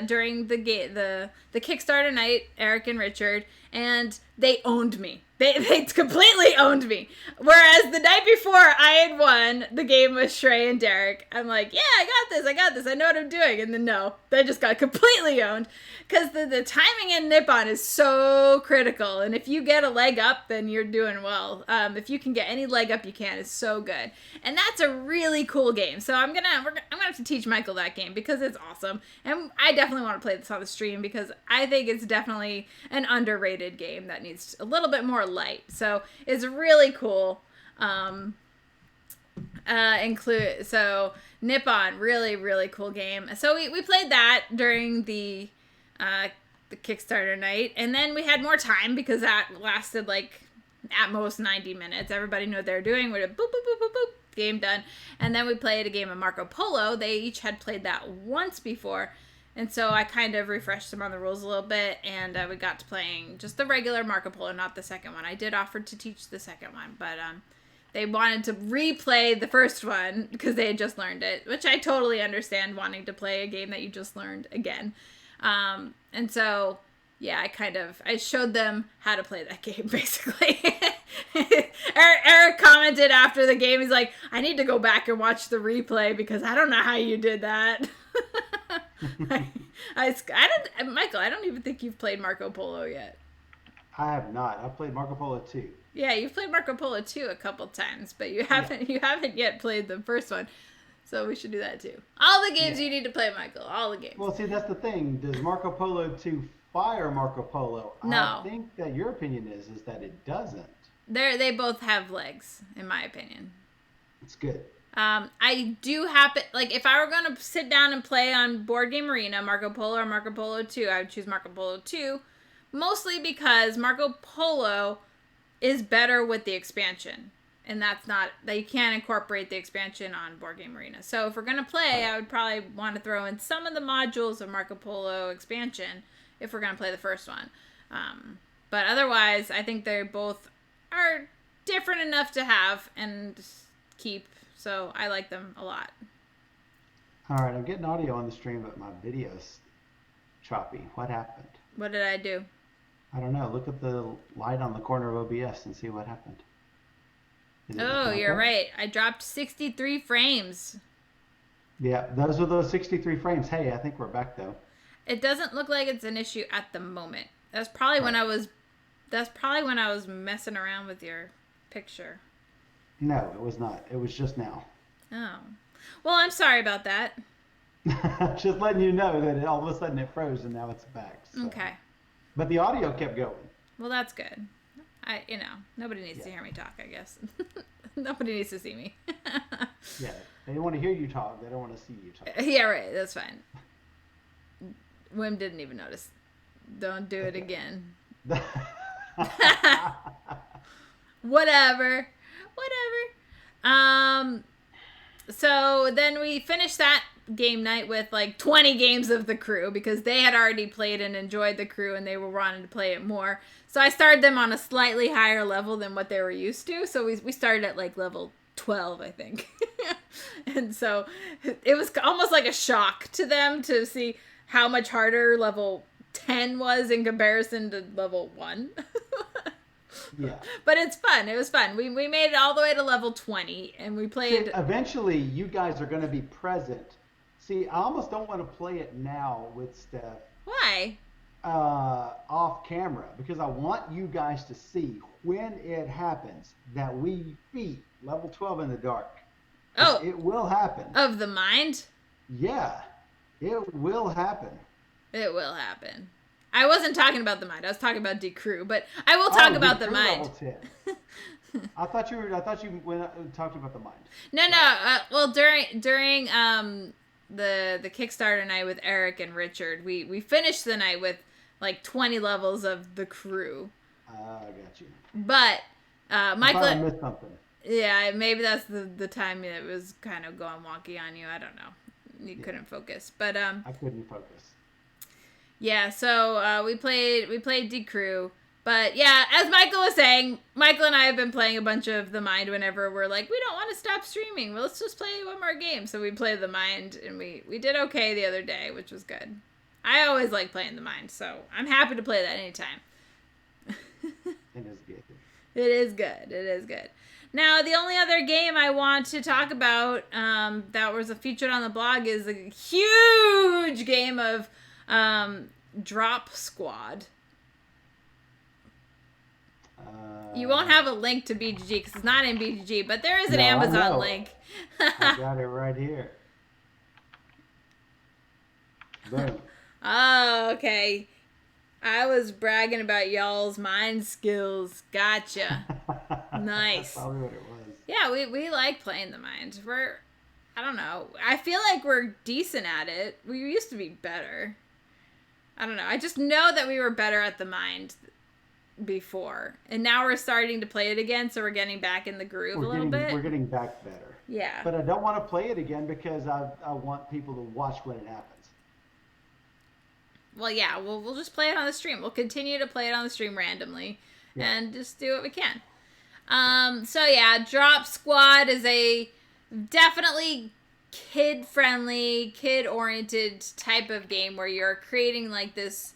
during the Kickstarter night, Eric and Richard, and they owned me. They completely owned me. Whereas the night before I had won the game with Shrey and Derek, I'm like, yeah, I got this, I know what I'm doing. And then no, they just got completely owned because the timing in Nippon is so critical. And if you get a leg up, then you're doing well. If you can get any leg up you can, it's so good. And that's a really cool game. So I'm gonna have to teach Michael that game because it's awesome. And I definitely want to play this on the stream because I think it's definitely an underrated game that needs a little bit more light. So it's really cool. So Nippon, really, really cool game. So we played that during the the Kickstarter night, and then we had more time because that lasted like at most 90 minutes. Everybody knew what they were doing. We did boop, boop, boop, boop, boop, game done. And then we played a game of Marco Polo. They each had played that once before. And so I kind of refreshed them on the rules a little bit, and we got to playing just the regular Marco Polo, not the second one. I did offer to teach the second one, but they wanted to replay the first one because they had just learned it, which I totally understand, wanting to play a game that you just learned again. And so, yeah, I showed them how to play that game, basically. Eric commented after the game, he's like, I need to go back and watch the replay because I don't know how you did that. Michael, I don't even think you've played Marco Polo yet. I have not. I've played Marco Polo 2. Yeah, you've played Marco Polo 2 a couple times, but you haven't yet played the first one. So we should do that too. All the games you need to play, Michael. All the games. Well, see, that's the thing. Does Marco Polo 2 fire Marco Polo? No. I think that your opinion is that it doesn't. They both have legs, in my opinion. It's good. I do happen, like, if I were going to sit down and play on Board Game Arena, Marco Polo or Marco Polo 2, I would choose Marco Polo 2, mostly because Marco Polo is better with the expansion, and that you can't incorporate the expansion on Board Game Arena. So if we're going to play, I would probably want to throw in some of the modules of Marco Polo expansion if we're going to play the first one. But otherwise, I think they both are different enough to have and keep. So I like them a lot. All right, I'm getting audio on the stream, but my video's choppy. What happened? What did I do? I don't know. Look at the light on the corner of OBS and see what happened. Oh, you're right. I dropped 63 frames. Yeah, those were those 63 frames. Hey, I think we're back though. It doesn't look like it's an issue at the moment. That's probably when I was messing around with your picture. No, it was not. It was just now. Oh. Well, I'm sorry about that. Just letting you know that all of a sudden it froze and now it's back. So. Okay. But the audio kept going. Well, that's good. Nobody needs to hear me talk, I guess. Nobody needs to see me. Yeah. They want to hear you talk. They don't want to see you talk. Yeah, right. That's fine. Wim didn't even notice. Don't do it again. Whatever. So then we finished that game night with like 20 games of The Crew because they had already played and enjoyed The Crew and they were wanting to play it more. So I started them on a slightly higher level than what they were used to. So we started at like level 12, I think. And so it was almost like a shock to them to see how much harder level 10 was in comparison to level 1. Yeah. But it's fun. It was fun. We made it all the way to level 20 and we played. See, eventually you guys are going to be present. See, I almost don't want to play it now with Steph. Why? Off camera, because I want you guys to see when it happens that we beat level 12 in the dark. Oh. It will happen. Of the mind? Yeah. It will happen. It will happen. I wasn't talking about the mind. I was talking about Decrew, but I will talk about the mind. Level 10. I thought you talked about the mind. No. Well, during the Kickstarter night with Eric and Richard, we finished the night with like 20 levels of The Crew. I got you. But Michael, I missed something. Yeah, maybe that's the time it was kind of going wonky on you. I don't know. You couldn't focus, but I couldn't focus. Yeah, so we played Decrew. But yeah, as Michael was saying, Michael and I have been playing a bunch of The Mind whenever we're like, we don't want to stop streaming. Well, let's just play one more game. So we played The Mind, and we did okay the other day, which was good. I always like playing The Mind, so I'm happy to play that anytime. It is good. It is good. It is good. Now, the only other game I want to talk about that was featured on the blog is a huge game of Drop Squad. You won't have a link to BGG because it's not in BGG, but there is an Amazon link. I got it right here. Boom. Oh, okay. I was bragging about y'all's mind skills. Gotcha. Nice. That's probably what it was. Yeah, we like playing the mind. I don't know. I feel like we're decent at it. We used to be better. I don't know. I just know that we were better at the mind before, and now we're starting to play it again, so we're getting back in the groove a little bit. We're getting back better. Yeah. But I don't want to play it again because I want people to watch when it happens. Well, yeah, we'll just play it on the stream. We'll continue to play it on the stream randomly, and just do what we can. So yeah, Drop Squad is a definitely kid-friendly, kid-oriented type of game where you're creating like this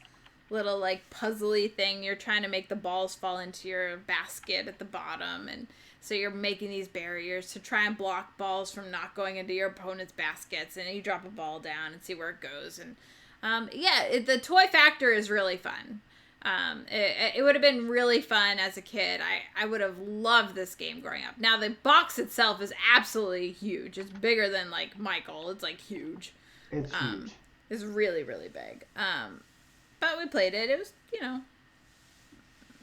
little like puzzly thing. You're trying to make the balls fall into your basket at the bottom, and so you're making these barriers to try and block balls from not going into your opponent's baskets, and you drop a ball down and see where it goes. And the toy factor is really fun. It would have been really fun as a kid. I would have loved this game growing up. Now, the box itself is absolutely huge. It's bigger than, like, Michael. It's, like, huge. It's huge. It's really, really big. But we played it. It was,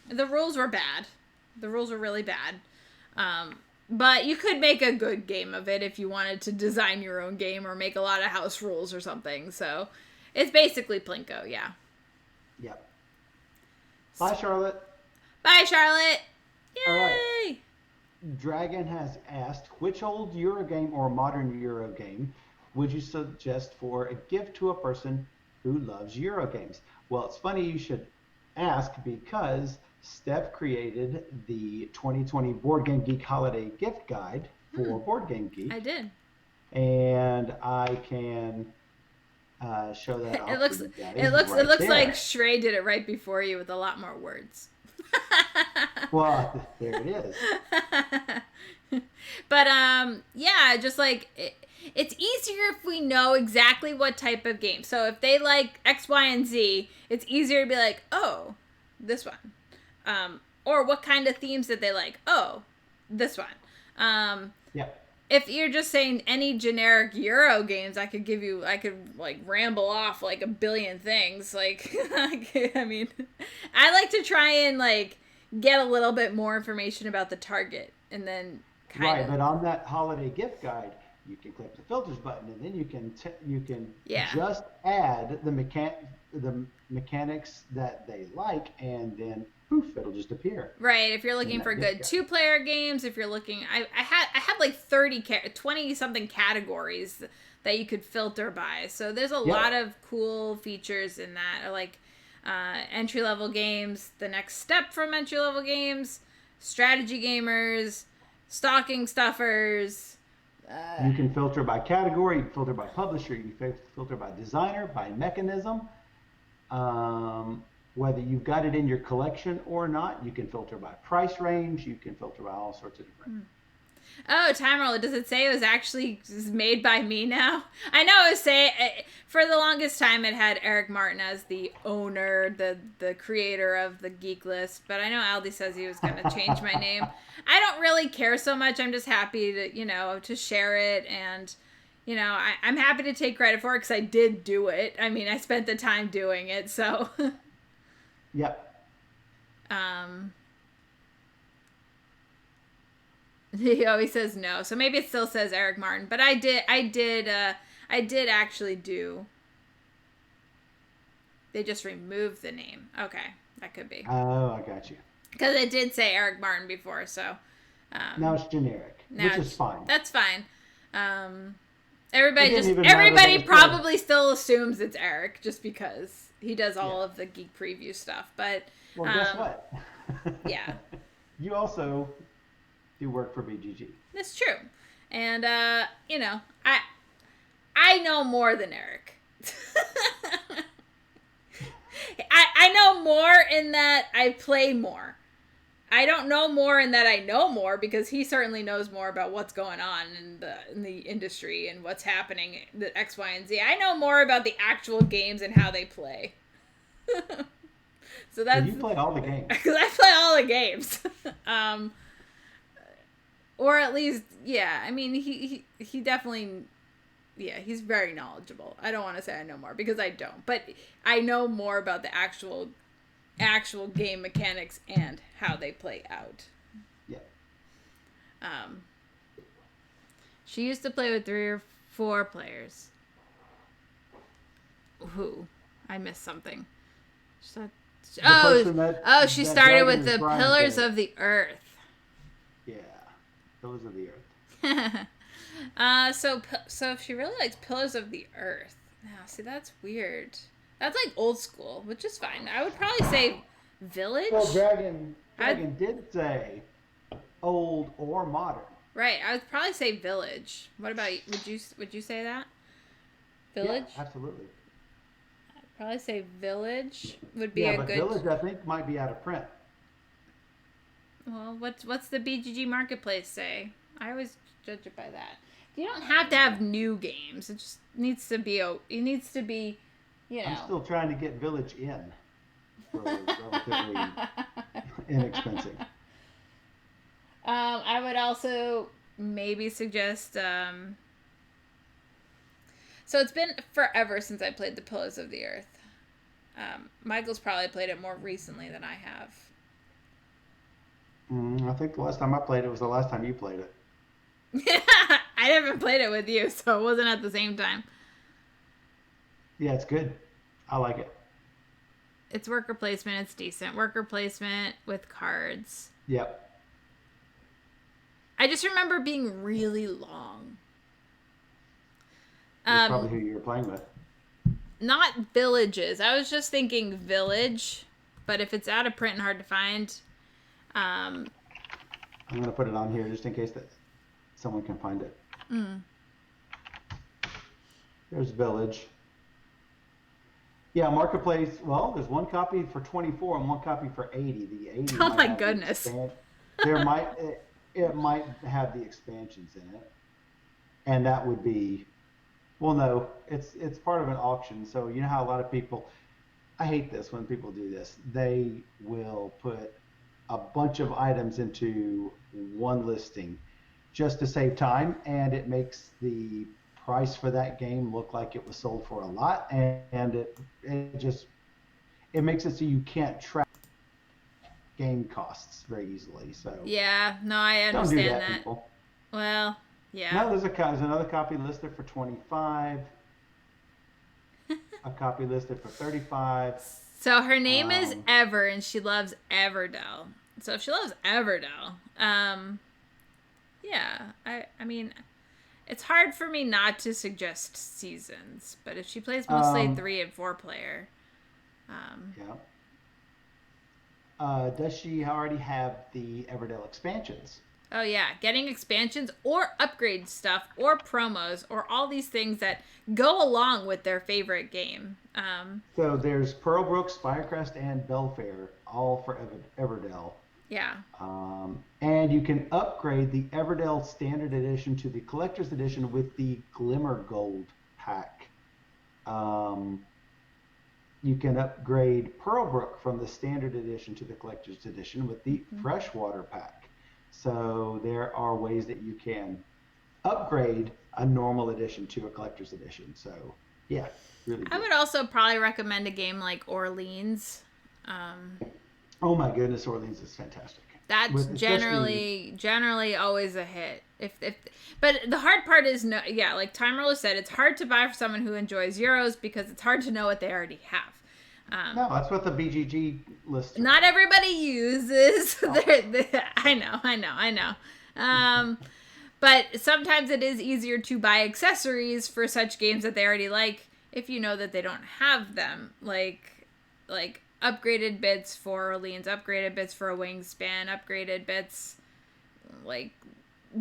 the rules were bad. The rules were really bad. But you could make a good game of it if you wanted to design your own game or make a lot of house rules or something. So, it's basically Plinko, yeah. Yep. Bye, Charlotte. Bye, Charlotte. Yay! All right. Dragon has asked, which old Eurogame or modern Eurogame would you suggest for a gift to a person who loves Eurogames? Well, it's funny you should ask because Steph created the 2020 Board Game Geek Holiday Gift Guide for Board Game Geek. I did. And I can show that off. It looks there. like Shrey did it right before you with a lot more words. Well, there it is. But yeah, just like it's easier if we know exactly what type of game. So if they like X, Y, and Z, it's easier to be like, oh, this one. Or what kind of themes did they like? Oh, this one. Yeah. If you're just saying any generic Euro games, I could like ramble off like a billion things. Like, I mean, I like to try and like get a little bit more information about the target and then kind of. Right, but on that holiday gift guide, you can click the filters button and then you can just add the mechanics that they like, and then poof, it'll just appear. Right, if you're looking for good 2-player games, if you're looking, I had like 20 something categories that you could filter by. So there's a lot of cool features in that, like entry level games, the next step from entry level games, strategy gamers, stocking stuffers. You can filter by category, you can filter by publisher, you can filter by designer, by mechanism. Whether you've got it in your collection or not, you can filter by price range, you can filter by all sorts of different. Oh, Time Roller, does it say it was actually made by me now? I know it was for the longest time it had Eric Martin as the owner, the creator of the Geek List, but I know Aldi says he was going to change my name. I don't really care so much. I'm just happy to, to share it, and, I'm happy to take credit for it because I did do it. I mean, I spent the time doing it, so... Yep. He always says no, so maybe it still says Eric Martin, but I did actually do. They just removed the name. Okay, that could be. Oh, I got you. Because it did say Eric Martin before, so. Now it's generic, which is fine. That's fine. Everybody probably still assumes it's Eric just because he does all of the geek preview stuff, but. Well, guess what? Yeah. You also do work for BGG. That's true. And, I know more than Eric. I know more in that I play more. I don't know more in that I know more because he certainly knows more about what's going on in the industry and what's happening, the X, Y, and Z. I know more about the actual games and how they play. So that's... You play all the games. Because I play all the games. Or at least, yeah, I mean, he definitely, yeah, he's very knowledgeable. I don't want to say I know more, because I don't. But I know more about the actual game mechanics and how they play out. Yeah. She used to play with 3 or 4 players. Who? I missed something. So, The person that she that started dragon with is the Brian's Pillars in it. of the Earth. Yeah, Pillars of the Earth. So if she really likes Pillars of the Earth. Now, see, that's weird. That's like old school, which is fine. I would probably say Village. Well, Dragon did say old or modern. Right, I would probably say Village. What about you? Would you say that? Village? Yeah, absolutely. I'd probably say Village would be Yeah, a but good. Village I think might be out of print. Well, what's the BGG marketplace say? I always judge it by that. You don't have to have new games. It just needs to be. It needs to be, I'm still trying to get Village in for relatively inexpensive. I would also maybe suggest. So it's been forever since I played the Pillars of the Earth. Michael's probably played it more recently than I have. I think the last time I played it was the last time you played it. I haven't played it with you, so it wasn't at the same time. Yeah, it's good. I like it. It's worker placement. It's decent. Worker placement with cards. Yep. I just remember being really long. That's probably who you were playing with. Not Villages. I was just thinking Village, but if it's out of print and hard to find, I'm going to put it on here just in case that someone can find it. There's Village. Yeah, Marketplace. Well, there's one copy for 24 and one copy for 80. The 80. Oh my goodness. It might have the expansions in it, and that would be. Well, no, it's part of an auction. So you know how a lot of people. I hate this when people do this. They will put a bunch of items into one listing just to save time, and it makes the price for that game look like it was sold for a lot, and it makes it so you can't track game costs very easily. So yeah, no, I understand don't do that. People. Well, yeah. No, there's another copy listed for 25. A copy listed for 35. So her name is Ever, and she loves Everdell. So if she loves Everdell, yeah, I mean, it's hard for me not to suggest Seasons, but if she plays mostly 3 and 4 player, yeah. Does she already have the Everdell expansions? Oh yeah, getting expansions or upgrade stuff or promos or all these things that go along with their favorite game. So there's Pearlbrook, Spirecrest, and Belfair, all for Everdell. Yeah. And you can upgrade the Everdell Standard Edition to the Collector's Edition with the Glimmer Gold pack. You can upgrade Pearlbrook from the Standard Edition to the Collector's Edition with the Freshwater pack. So there are ways that you can upgrade a normal edition to a collector's edition. So yeah, really good. I would also probably recommend a game like Orleans. Oh my goodness, Orleans is fantastic. That's generally always a hit. But the hard part is like Time Roller said, it's hard to buy for someone who enjoys Euros because it's hard to know what they already have. No, that's what the BGG list. Not everybody uses. I know. But sometimes it is easier to buy accessories for such games that they already like if you know that they don't have them. Like upgraded bits for Orleans, upgraded bits for a Wingspan, upgraded bits like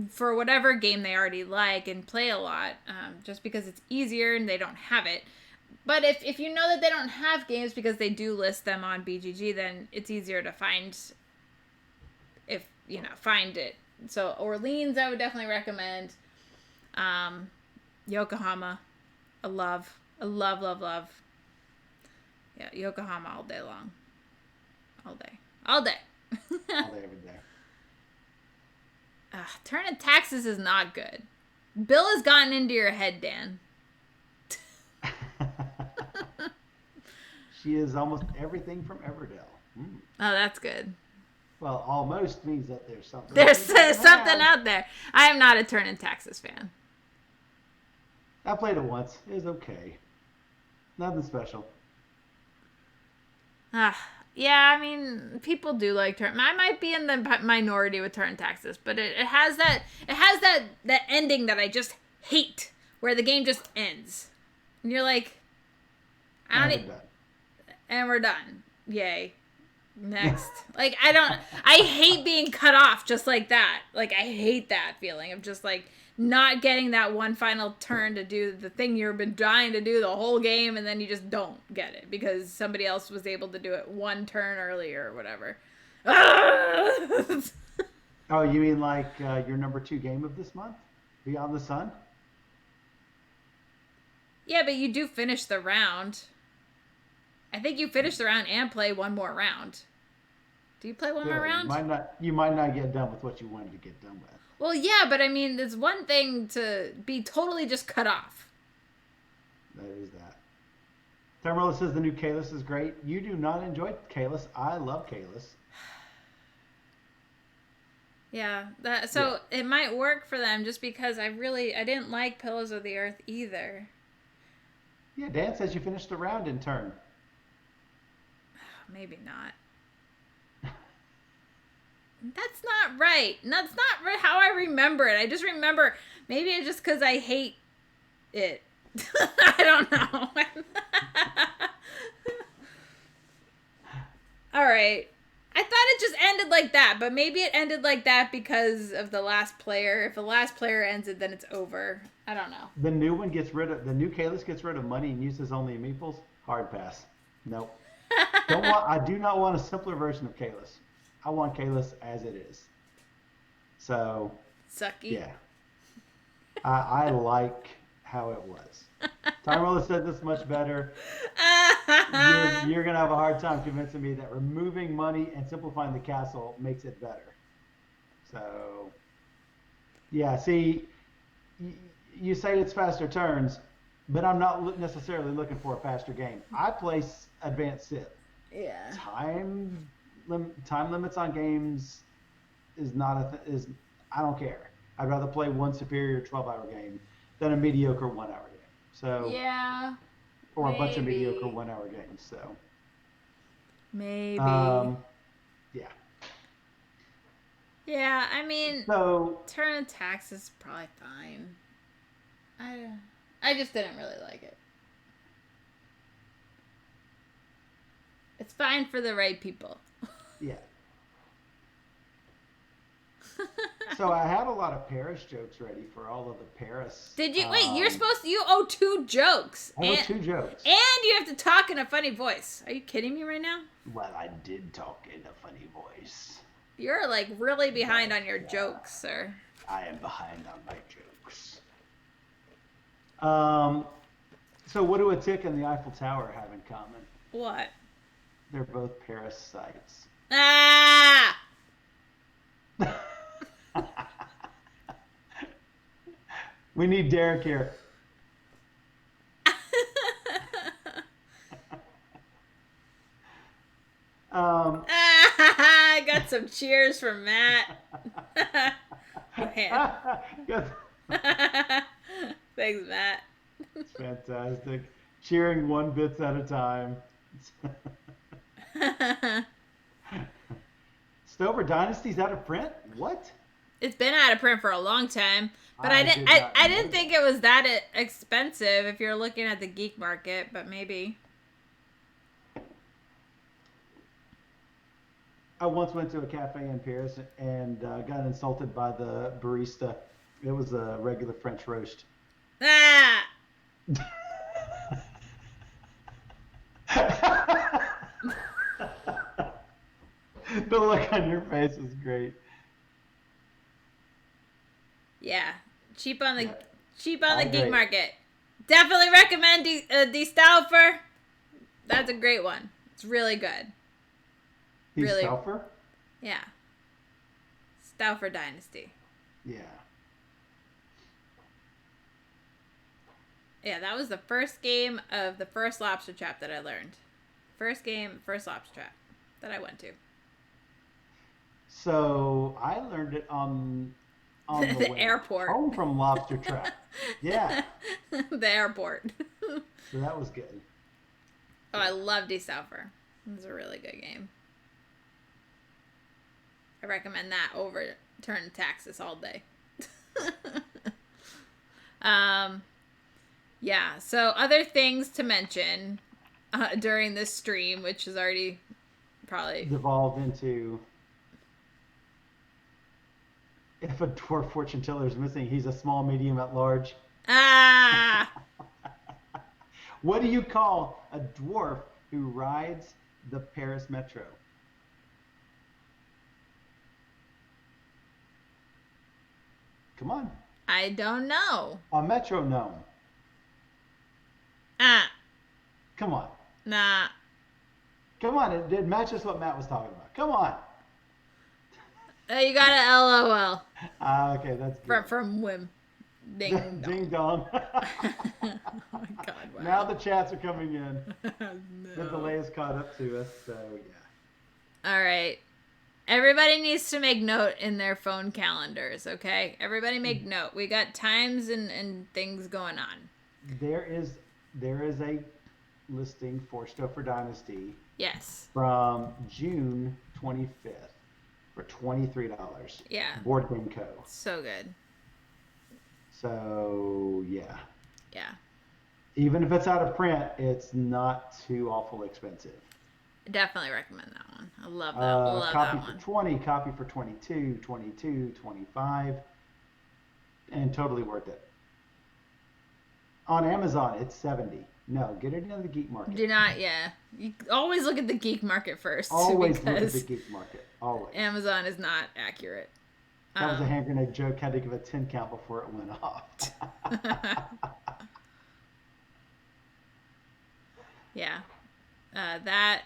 for whatever game they already like and play a lot, just because it's easier and they don't have it. But if you know that they don't have games because they do list them on BGG, then it's easier to find find it. So Orleans I would definitely recommend. Yokohama. I love. Yeah, Yokohama all day long. All day. All day, every day. Turn of Taxes is not good. Bill has gotten into your head, Dan. She is almost everything from Everdell. Oh, that's good. Well, almost means that there's something. There's something out there. I am not a Turn of Taxes fan. I played it once. It was okay. Nothing special. Yeah, I mean, people do like turn. I might be in the minority with turn taxes, but it has that ending that I just hate, where the game just ends, and you're like, I And don't, we're done. and we're done. Yay. Next. Like, I hate being cut off just like that. Like, I hate that feeling of just like not getting that one final turn to do the thing you've been trying to do the whole game, and then you just don't get it because somebody else was able to do it one turn earlier or whatever. Oh, you mean like your number 2 game of this month, Beyond the Sun? Yeah, but you do finish the round. I think you finish the round and play one more round. Do you play one more Still, round? you might not get done with what you wanted to get done with. Well, yeah, but I mean, it's one thing to be totally just cut off. That is that. Thermola says the new Kalis is great. You do not enjoy Kalis. I love Kalis. Yeah, it might work for them just because I didn't like Pillars of the Earth either. Yeah, Dan says you finished the round in turn. Maybe not. That's not right. That's not how I remember it. I just remember, maybe it's just because I hate it. I don't know. All right. I thought it just ended like that, but maybe it ended like that because of the last player. If the last player ends it, then it's over. I don't know. The new Kalis gets rid of money and uses only meeples. Hard pass. Nope. I do not want a simpler version of Kalis. I want Kalis as it is. So, Sucky. yeah. I like how it was. Tyrella said this much better. You're going to have a hard time convincing me that removing money and simplifying the castle makes it better. So, yeah, see, you say it's faster turns, but I'm not necessarily looking for a faster game. I play Advanced Civ. Yeah. Time limits on games is not I don't care. I'd rather play one superior 12-hour game than a mediocre 1-hour game. So yeah, or maybe. A bunch of mediocre 1-hour games. So maybe. Yeah. Yeah, I mean, so turn tax is probably fine. I just didn't really like it. It's fine for the right people. Yeah. So I had a lot of Paris jokes ready for all of the Paris. Did you wait? You owe 2 jokes. I owe 2 jokes, and you have to talk in a funny voice. Are you kidding me right now? Well, I did talk in a funny voice. You're like really behind on your jokes, sir. I am behind on my jokes. So what do a tick and the Eiffel Tower have in common? What? They're both Paris sites. Ah! We need Derek here. I got some cheers from Matt. Thanks, Matt. It's fantastic. Cheering 1 bits at a time. Stover Dynasty's out of print? What? It's been out of print for a long time, but I didn't think it was that expensive if you're looking at the geek market, but maybe. I once went to a cafe in Paris and got insulted by the barista. It was a regular French roast. Ah! The look on your face is great. Yeah, cheap on the geek market. Definitely recommend the Stauffer. That's a great one. It's really good. Really? Stauffer? Yeah. Stauffer Dynasty. Yeah. Yeah, that was the first game of the first lobster trap that I learned. First lobster trap that I went to. So I learned it on the way airport home from lobster trap. Yeah. The airport. So that was good. Oh, I love DeSauffer. It's a really good game. I recommend that over Turn Taxes all day. Yeah, so other things to mention during this stream, which is already probably devolved into, if a dwarf fortune teller is missing, he's a small, medium, at large. Ah! What do you call a dwarf who rides the Paris Metro? Come on. I don't know. A metronome. Ah. Come on. Nah. Come on. It matches what Matt was talking about. Come on. You got an LOL. Okay, that's good. From Wim. Ding dong. Ding dong. Oh my God, wow. Now the chats are coming in. No. The delay is caught up to us, so yeah. All right. Everybody needs to make note in their phone calendars, okay? Everybody make note. We got times and things going on. There is a listing for Stopher Dynasty. Yes. From June 25th for $23. Yeah. Board Game Co. So good. So yeah. Yeah. Even if it's out of print, it's not too awful expensive. Definitely recommend that one. I love that. Love copy that for one. 20, copy for 22, 22, 25, and totally worth it. On Amazon, it's 70. No, get it into the geek market. Do not, yeah. You always look at the geek market first. Always look at the geek market. Always. Amazon is not accurate. That was a hand grenade joke. Had to give a 10 count before it went off. Yeah. That,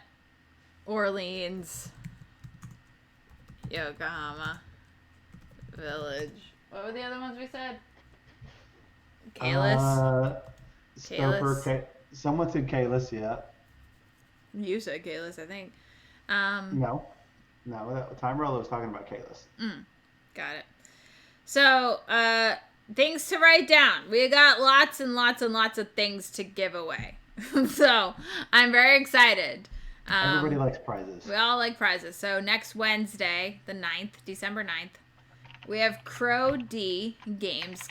Orleans, Yokohama, Village. What were the other ones we said? Kalis. Stoper. Someone said Kalis, yeah. You said Kalis, I think. No. Time Rollo was talking about Kalis. Got it. So, things to write down. We got lots and lots and lots of things to give away. So, I'm very excited. Everybody likes prizes. We all like prizes. So, next Wednesday, the 9th, December 9th, we have Crow D Games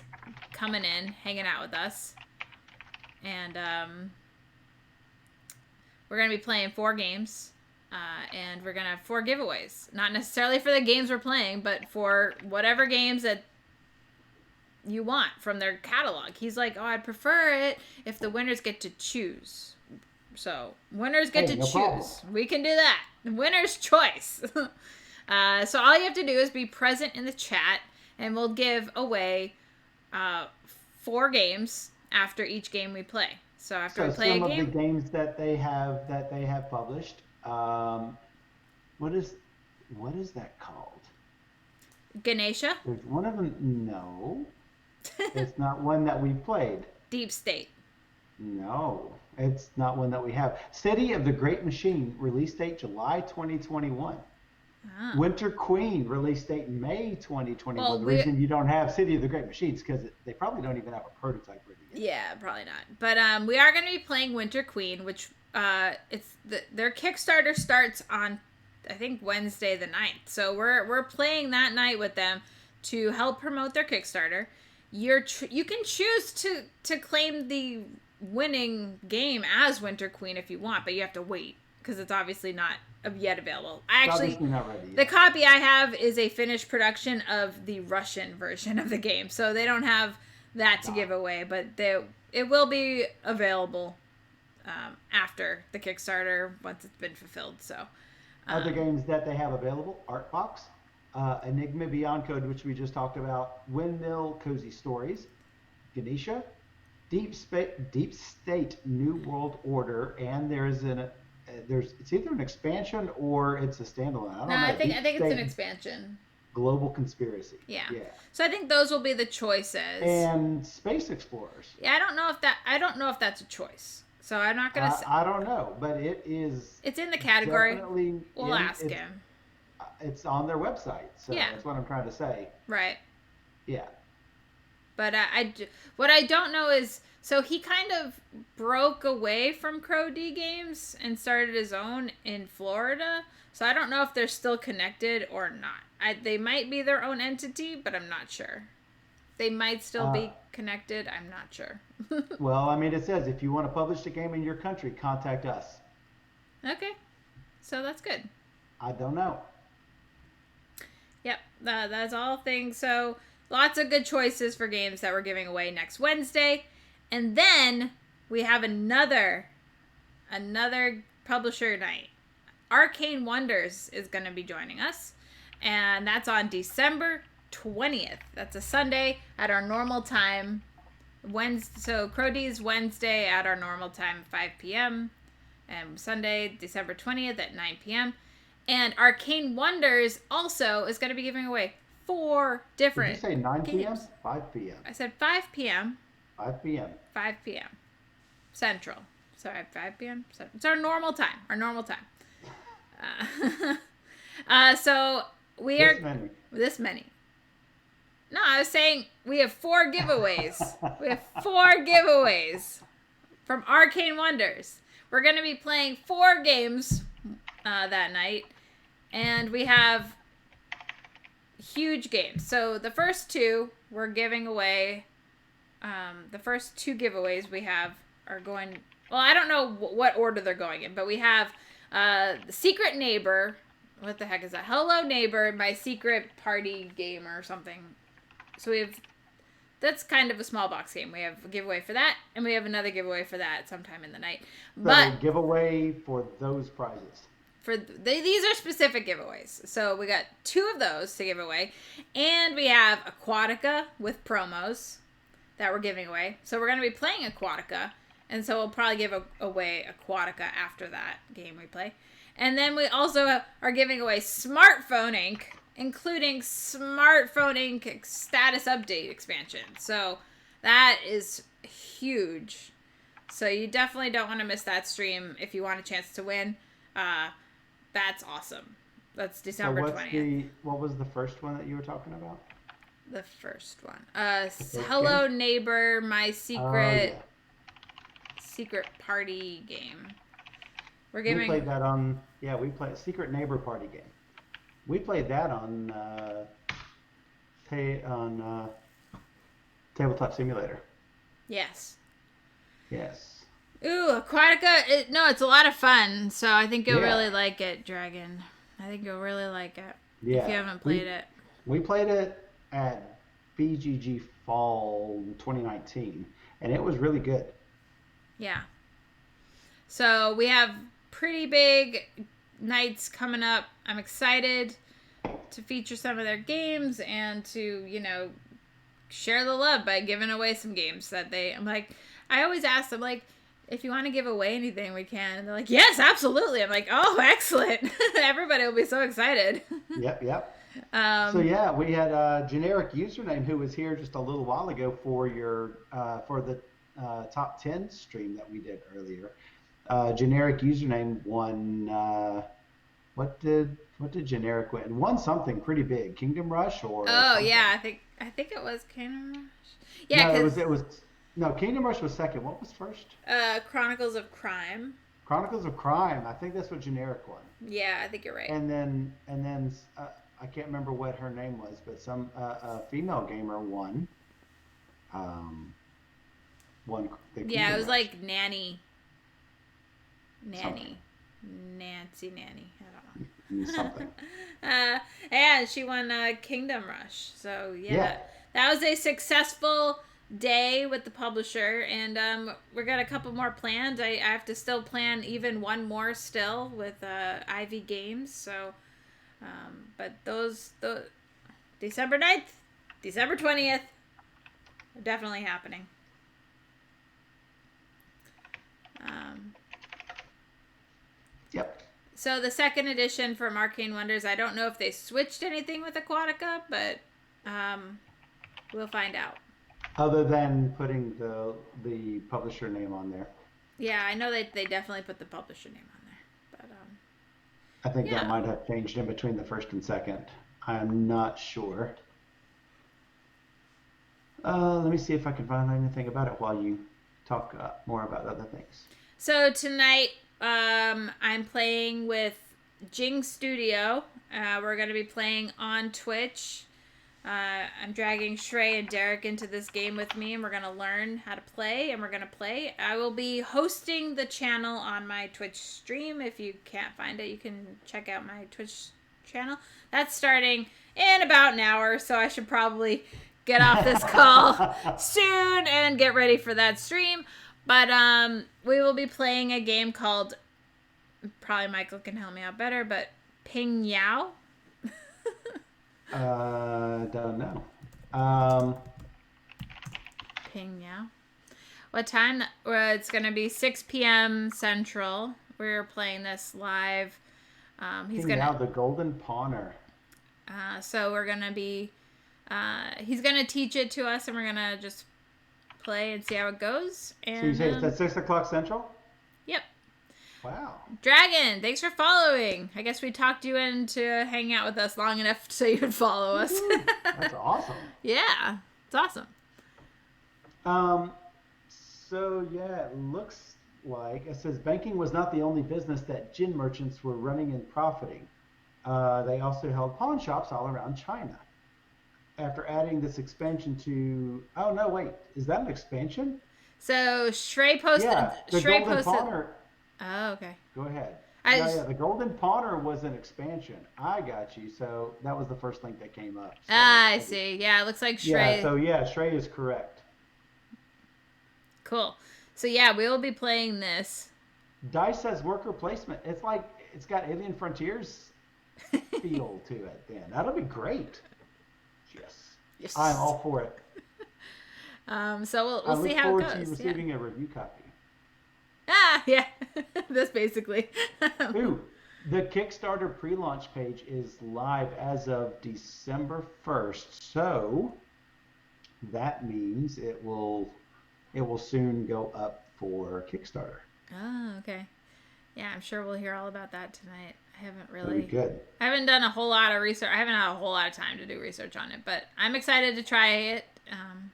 coming in, hanging out with us. And we're going to be playing 4 games. And we're going to have 4 giveaways. Not necessarily for the games we're playing, but for whatever games that you want from their catalog. He's like, oh, I'd prefer it if the winners get to choose. So, winners get to choose. Problem. We can do that. Winner's choice. So, all you have to do is be present in the chat, and we'll give away 4 games after each game we play. So, after we play a game... some of the games that they have published... what is that called? Ganesha? There's one of them. No, it's not one that we played. Deep State. No, it's not one that we have. City of the Great Machine, release date July 2021. Oh. Winter Queen, release date May 2021. Well, the reason you don't have City of the Great Machine is because they probably don't even have a prototype ready yet. Yeah, probably not. But we are going to be playing Winter Queen, which their Kickstarter starts on, I think, Wednesday the 9th. So we're playing that night with them to help promote their Kickstarter. You can choose to claim the winning game as Winter Queen if you want, but you have to wait because it's obviously not yet available. Obviously not ready yet. The copy I have is a finished production of the Russian version of the game, so they don't have that to give away, but it will be available after the Kickstarter once it's been fulfilled. So other games that they have available: Artbox, Enigma Beyond Code, which we just talked about, Windmill Cozy Stories, Ganesha, Deep State New World Order, and it's either an expansion or it's a standalone. I don't know. I think it's an expansion. Global Conspiracy. Yeah. So I think those will be the choices. And Space Explorers. Yeah, I don't know if that's a choice. So I'm not gonna say. I don't know, but it is. It's in the category. We'll ask him. It's on their website, so that's what I'm trying to say. Right. Yeah. But what I don't know is, so he kind of broke away from Crow D Games and started his own in Florida. So I don't know if they're still connected or not. They might be their own entity, but I'm not sure. They might still Uh, be connected. I'm not sure. well, I mean, it says if you want to publish the game in your country, contact us. Okay, so that's good. I don't know. Yep, that's all things. So lots of good choices for games that we're giving away next Wednesday. And then we have another publisher night. Arcane Wonders is going to be joining us. And that's on December 20th. That's a Sunday at our normal time. So Crow D's Wednesday at our normal time, 5 p.m. And Sunday, December 20th at 9 p.m. And Arcane Wonders also is going to be giving away 4 different Did you say 9 p.m.? games. 5 p.m. I said 5 p.m. 5 p.m. 5 p.m. Central. Sorry, 5 p.m. It's our normal time. So we This are... many. This many. No, I was saying we have 4 giveaways. We have 4 giveaways from Arcane Wonders. We're going to be playing 4 games that night. And we have huge games. So the first 2 we're giving away. The first 2 giveaways we have are going... Well, I don't know what order they're going in. But we have The Secret Neighbor. What the heck is that? Hello Neighbor, my secret party game or something. So we have... That's kind of a small box game. We have a giveaway for that, and we have another giveaway for that sometime in the night. But giveaway for those prizes. These are specific giveaways. So we got 2 of those to give away, and we have Aquatica with promos that we're giving away. So we're going to be playing Aquatica, and so we'll probably give away Aquatica after that game we play. And then we also are giving away Smartphone Inc., including Smartphone Inc. status update expansion. So that is huge. So you definitely don't want to miss that stream if you want a chance to win. That's awesome. That's December 20th. What was the first one that you were talking about? The first one. Hello Neighbor, my secret party game. We played that on... Yeah, we played Secret Neighbor Party Game. We played that on Tabletop Simulator. Yes. Yes. Ooh, Aquatica. It's a lot of fun. So I think you'll really like it, Dragon. I think you'll really like it. Yeah. If you haven't played it. We played it at BGG Fall 2019, and it was really good. Yeah. So we have pretty big nights coming up. I'm excited to feature some of their games and to, share the love by giving away some games that I always ask them, like, if you want to give away anything, we can. And they're like, yes, absolutely. I'm like, oh, excellent. Everybody will be so excited. Yep. So yeah, we had a generic username who was here just a little while ago for the top 10 stream that we did earlier. Generic username won. What did generic win? Won something pretty big. Kingdom Rush or? Oh something. yeah, I think it was Kingdom Rush. Yeah, no, Kingdom Rush was second. What was first? Chronicles of Crime. Chronicles of Crime. I think that's what generic won. Yeah, I think you're right. And then I can't remember what her name was, but some female gamer won. Won. Yeah, it was like Nancy Nanny. I don't know. Something. And she won Kingdom Rush. So yeah, that was a successful day with the publisher, and we got a couple more planned. I have to still plan even one more still with Ivy Games. So, but those December 9th, December 20th, are definitely happening. Yep. So the second edition from Arcane Wonders, I don't know if they switched anything with Aquatica, but we'll find out. Other than putting the publisher name on there. Yeah, I know they definitely put the publisher name on there, but I think that might have changed in between the first and second. I'm not sure. Let me see if I can find anything about it while you talk more about other things. So tonight, I'm playing with Jing Studio. We're going to be playing on Twitch. I'm dragging Shrey and Derek into this game with me, and we're going to learn how to play, and we're going to play. I will be hosting the channel on my Twitch stream. If you can't find it, you can check out my Twitch channel. That's starting in about an hour, so I should probably get off this call soon and get ready for that stream. But we will be playing a game called, probably Michael can help me out better, but Ping Yao. Don't know. Ping Yao. What time? It's going to be 6 p.m. Central. We're playing this live. He's gonna the Golden Pawner. So we're gonna be. He's gonna teach it to us, and we're gonna just play and see how it goes. And, so you say it's at 6 o'clock Central? Yep. Wow. Dragon, thanks for following. I guess we talked you into hanging out with us long enough so you would follow us. That's awesome. Yeah, it's awesome. So yeah, it looks like it says banking was not the only business that gin merchants were running and profiting. They also held pawn shops all around China. After adding this expansion to, oh no, wait, is that an expansion? So Shrey posted. Yeah, the Shrey Golden posted. Pawner. Oh, okay. Go ahead. Yeah, the Golden Pawner was an expansion. I got you. So that was the first link that came up. So, I see. Yeah, it looks like Shrey. Yeah, so yeah, Shrey is correct. Cool. So yeah, we will be playing this. Dice says worker placement. It's like it's got Alien Frontiers feel to it. Then that'll be great. Yes. I'm all for it. So we'll see how it goes. I look forward to receiving a review copy. Yeah. That's basically. Ooh, the Kickstarter pre-launch page is live as of December 1st. So that means it will soon go up for Kickstarter. Oh, okay. Yeah, I'm sure we'll hear all about that tonight. I haven't really. That'd be good. I haven't done a whole lot of research. I haven't had a whole lot of time to do research on it, but I'm excited to try it.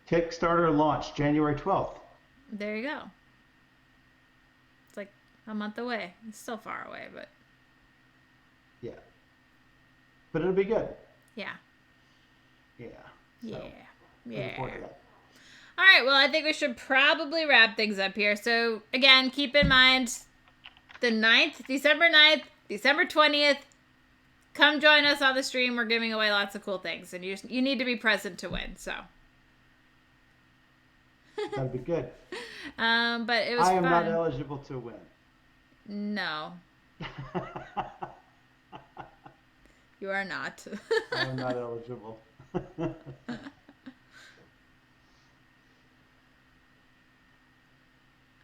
Kickstarter launch January 12th. There you go. It's like a month away. It's still far away, but. Yeah. But it'll be good. Yeah. Yeah. So, yeah. Looking forward to that. All right, well, I think we should probably wrap things up here. So, again, keep in mind the 9th, December 9th, December 20th. Come join us on the stream. We're giving away lots of cool things, and you need to be present to win, so. That'd be good. But it was fun. I am not eligible to win. No. You are not. I am not eligible.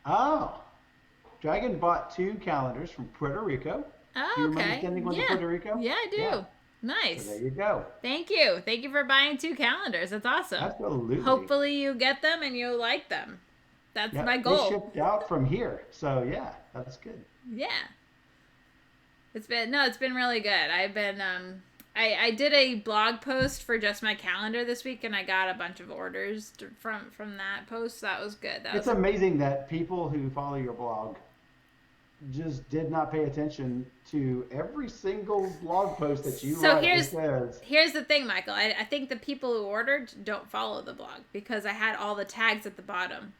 Oh, Dragon bought 2 calendars from Puerto Rico. Oh, do you okay. remember sending one to Puerto Rico? Yeah, I do. Yeah. Nice. So there you go. Thank you. Thank you for buying 2 calendars. That's awesome. Absolutely. Hopefully you get them and you like them. That's my goal. They shipped out from here. So yeah, that's good. Yeah. It's been really good. I've been I did a blog post for just my calendar this week, and I got a bunch of orders from that post. So that was good. It's amazing that people who follow your blog just did not pay attention to every single blog post that you write. Here's the thing, Michael. I think the people who ordered don't follow the blog because I had all the tags at the bottom.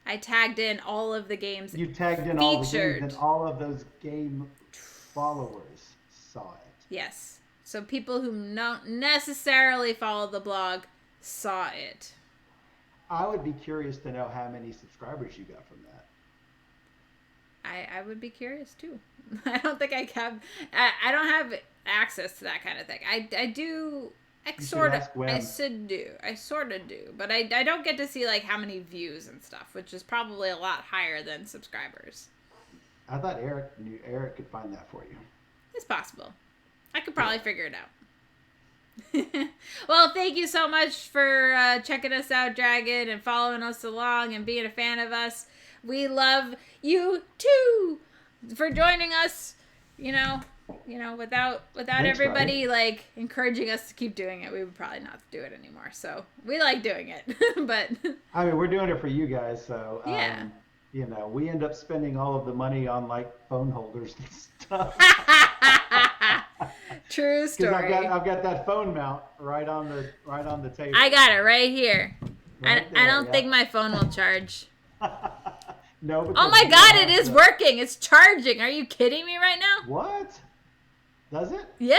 I tagged in all of the games. You tagged in all the games, and all of those game followers saw it. Yes. So people who don't necessarily follow the blog saw it. I would be curious to know how many subscribers you got from that. I would be curious too. I don't think I have. I don't have access to that kind of thing. I do. I sort of do, but I don't get to see like how many views and stuff, which is probably a lot higher than subscribers. I thought Eric could find that for you. It's possible. I could probably figure it out. Well, thank you so much for checking us out, Dragon, and following us along and being a fan of us. We love you too for joining us. You know, You know, without Thanks, everybody buddy. like encouraging us to keep doing it, we would probably not do it anymore. So we like doing it, but I mean, we're doing it for you guys, so yeah. we end up spending all of the money on like phone holders and stuff. True Because story. I've got that phone mount right on the table. I got it right here. Right I there, don't yeah. think my phone will charge. No, Oh because my we god, don't it have is working. It's charging. Are you kidding me right now? What? Does it? Yeah.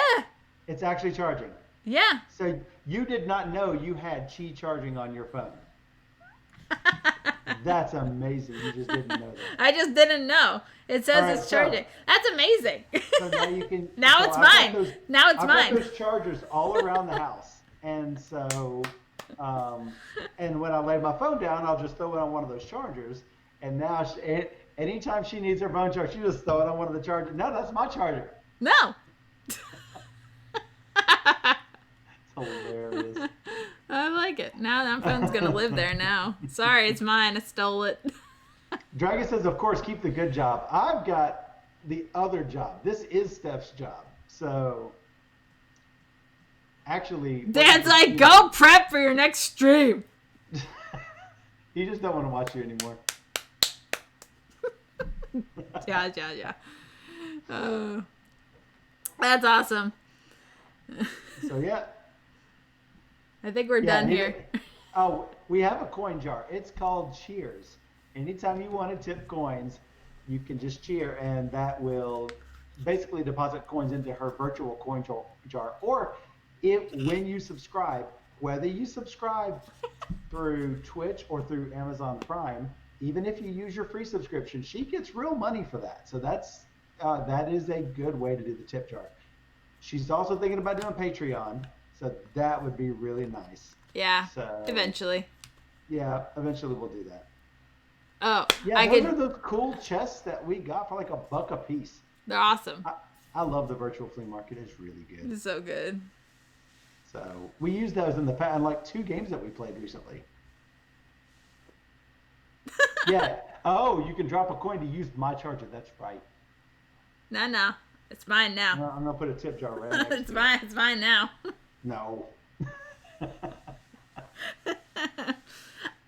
It's actually charging. Yeah. So you did not know you had Qi charging on your phone. That's amazing. You just didn't know that. I just didn't know. It says Right, it's charging. That's amazing. So now you can. Now so it's I've got mine. Now it's I've mine. got those chargers all around the house, and so, and when I lay my phone down, I'll just throw it on one of those chargers. And now, anytime she needs her phone charged, she just throw it on one of the chargers. No, that's my charger. No. It's hilarious. I like it. Now that phone's gonna live there now. Sorry, it's mine. I stole it. Dragon says, of course, keep the good job. I've got the other job. This is Steph's job. So, actually... Dan's like, go prep for your next stream. You just don't want to watch you anymore. Yeah. Oh, that's awesome. So, yeah. I think we're done here. Oh, we have a coin jar. It's called Cheers. Anytime you want to tip coins, you can just cheer, and that will basically deposit coins into her virtual coin jar. Or when you subscribe, whether you subscribe through Twitch or through Amazon Prime, even if you use your free subscription, she gets real money for that. So that is a good way to do the tip jar. She's also thinking about doing Patreon, so that would be really nice. Yeah, So, eventually. Yeah, eventually we'll do that. Oh, Yeah, those are those cool chests that we got for like $1 a piece. They're awesome. I love the virtual flea market. It's really good. It's so good. So we used those in the past, in like 2 games that we played recently. Yeah. Oh, you can drop a coin to use my charger. That's right. No. It's mine now. I'm gonna put a tip jar right next It's to mine. It's mine now. No.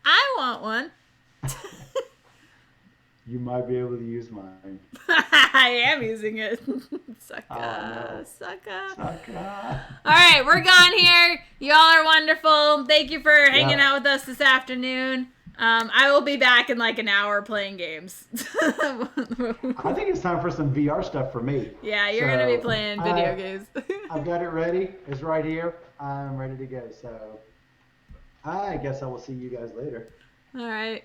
I want one. You might be able to use mine. I am using it. Sucker. Oh, no. Sucker. All right, we're gone here. Y'all are wonderful. Thank you for hanging out with us this afternoon. I will be back in like an hour playing games. I think it's time for some VR stuff for me. Yeah, you're going to be playing video games. I've got it ready. It's right here. I'm ready to go. So I guess I will see you guys later. All right.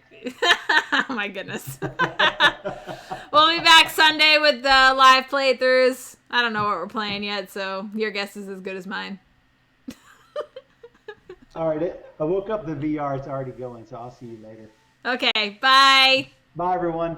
Oh, my goodness. We'll be back Sunday with the live playthroughs. I don't know what we're playing yet, so your guess is as good as mine. All right. I woke up the VR. It's already going, so I'll see you later. Okay, bye. Bye, everyone.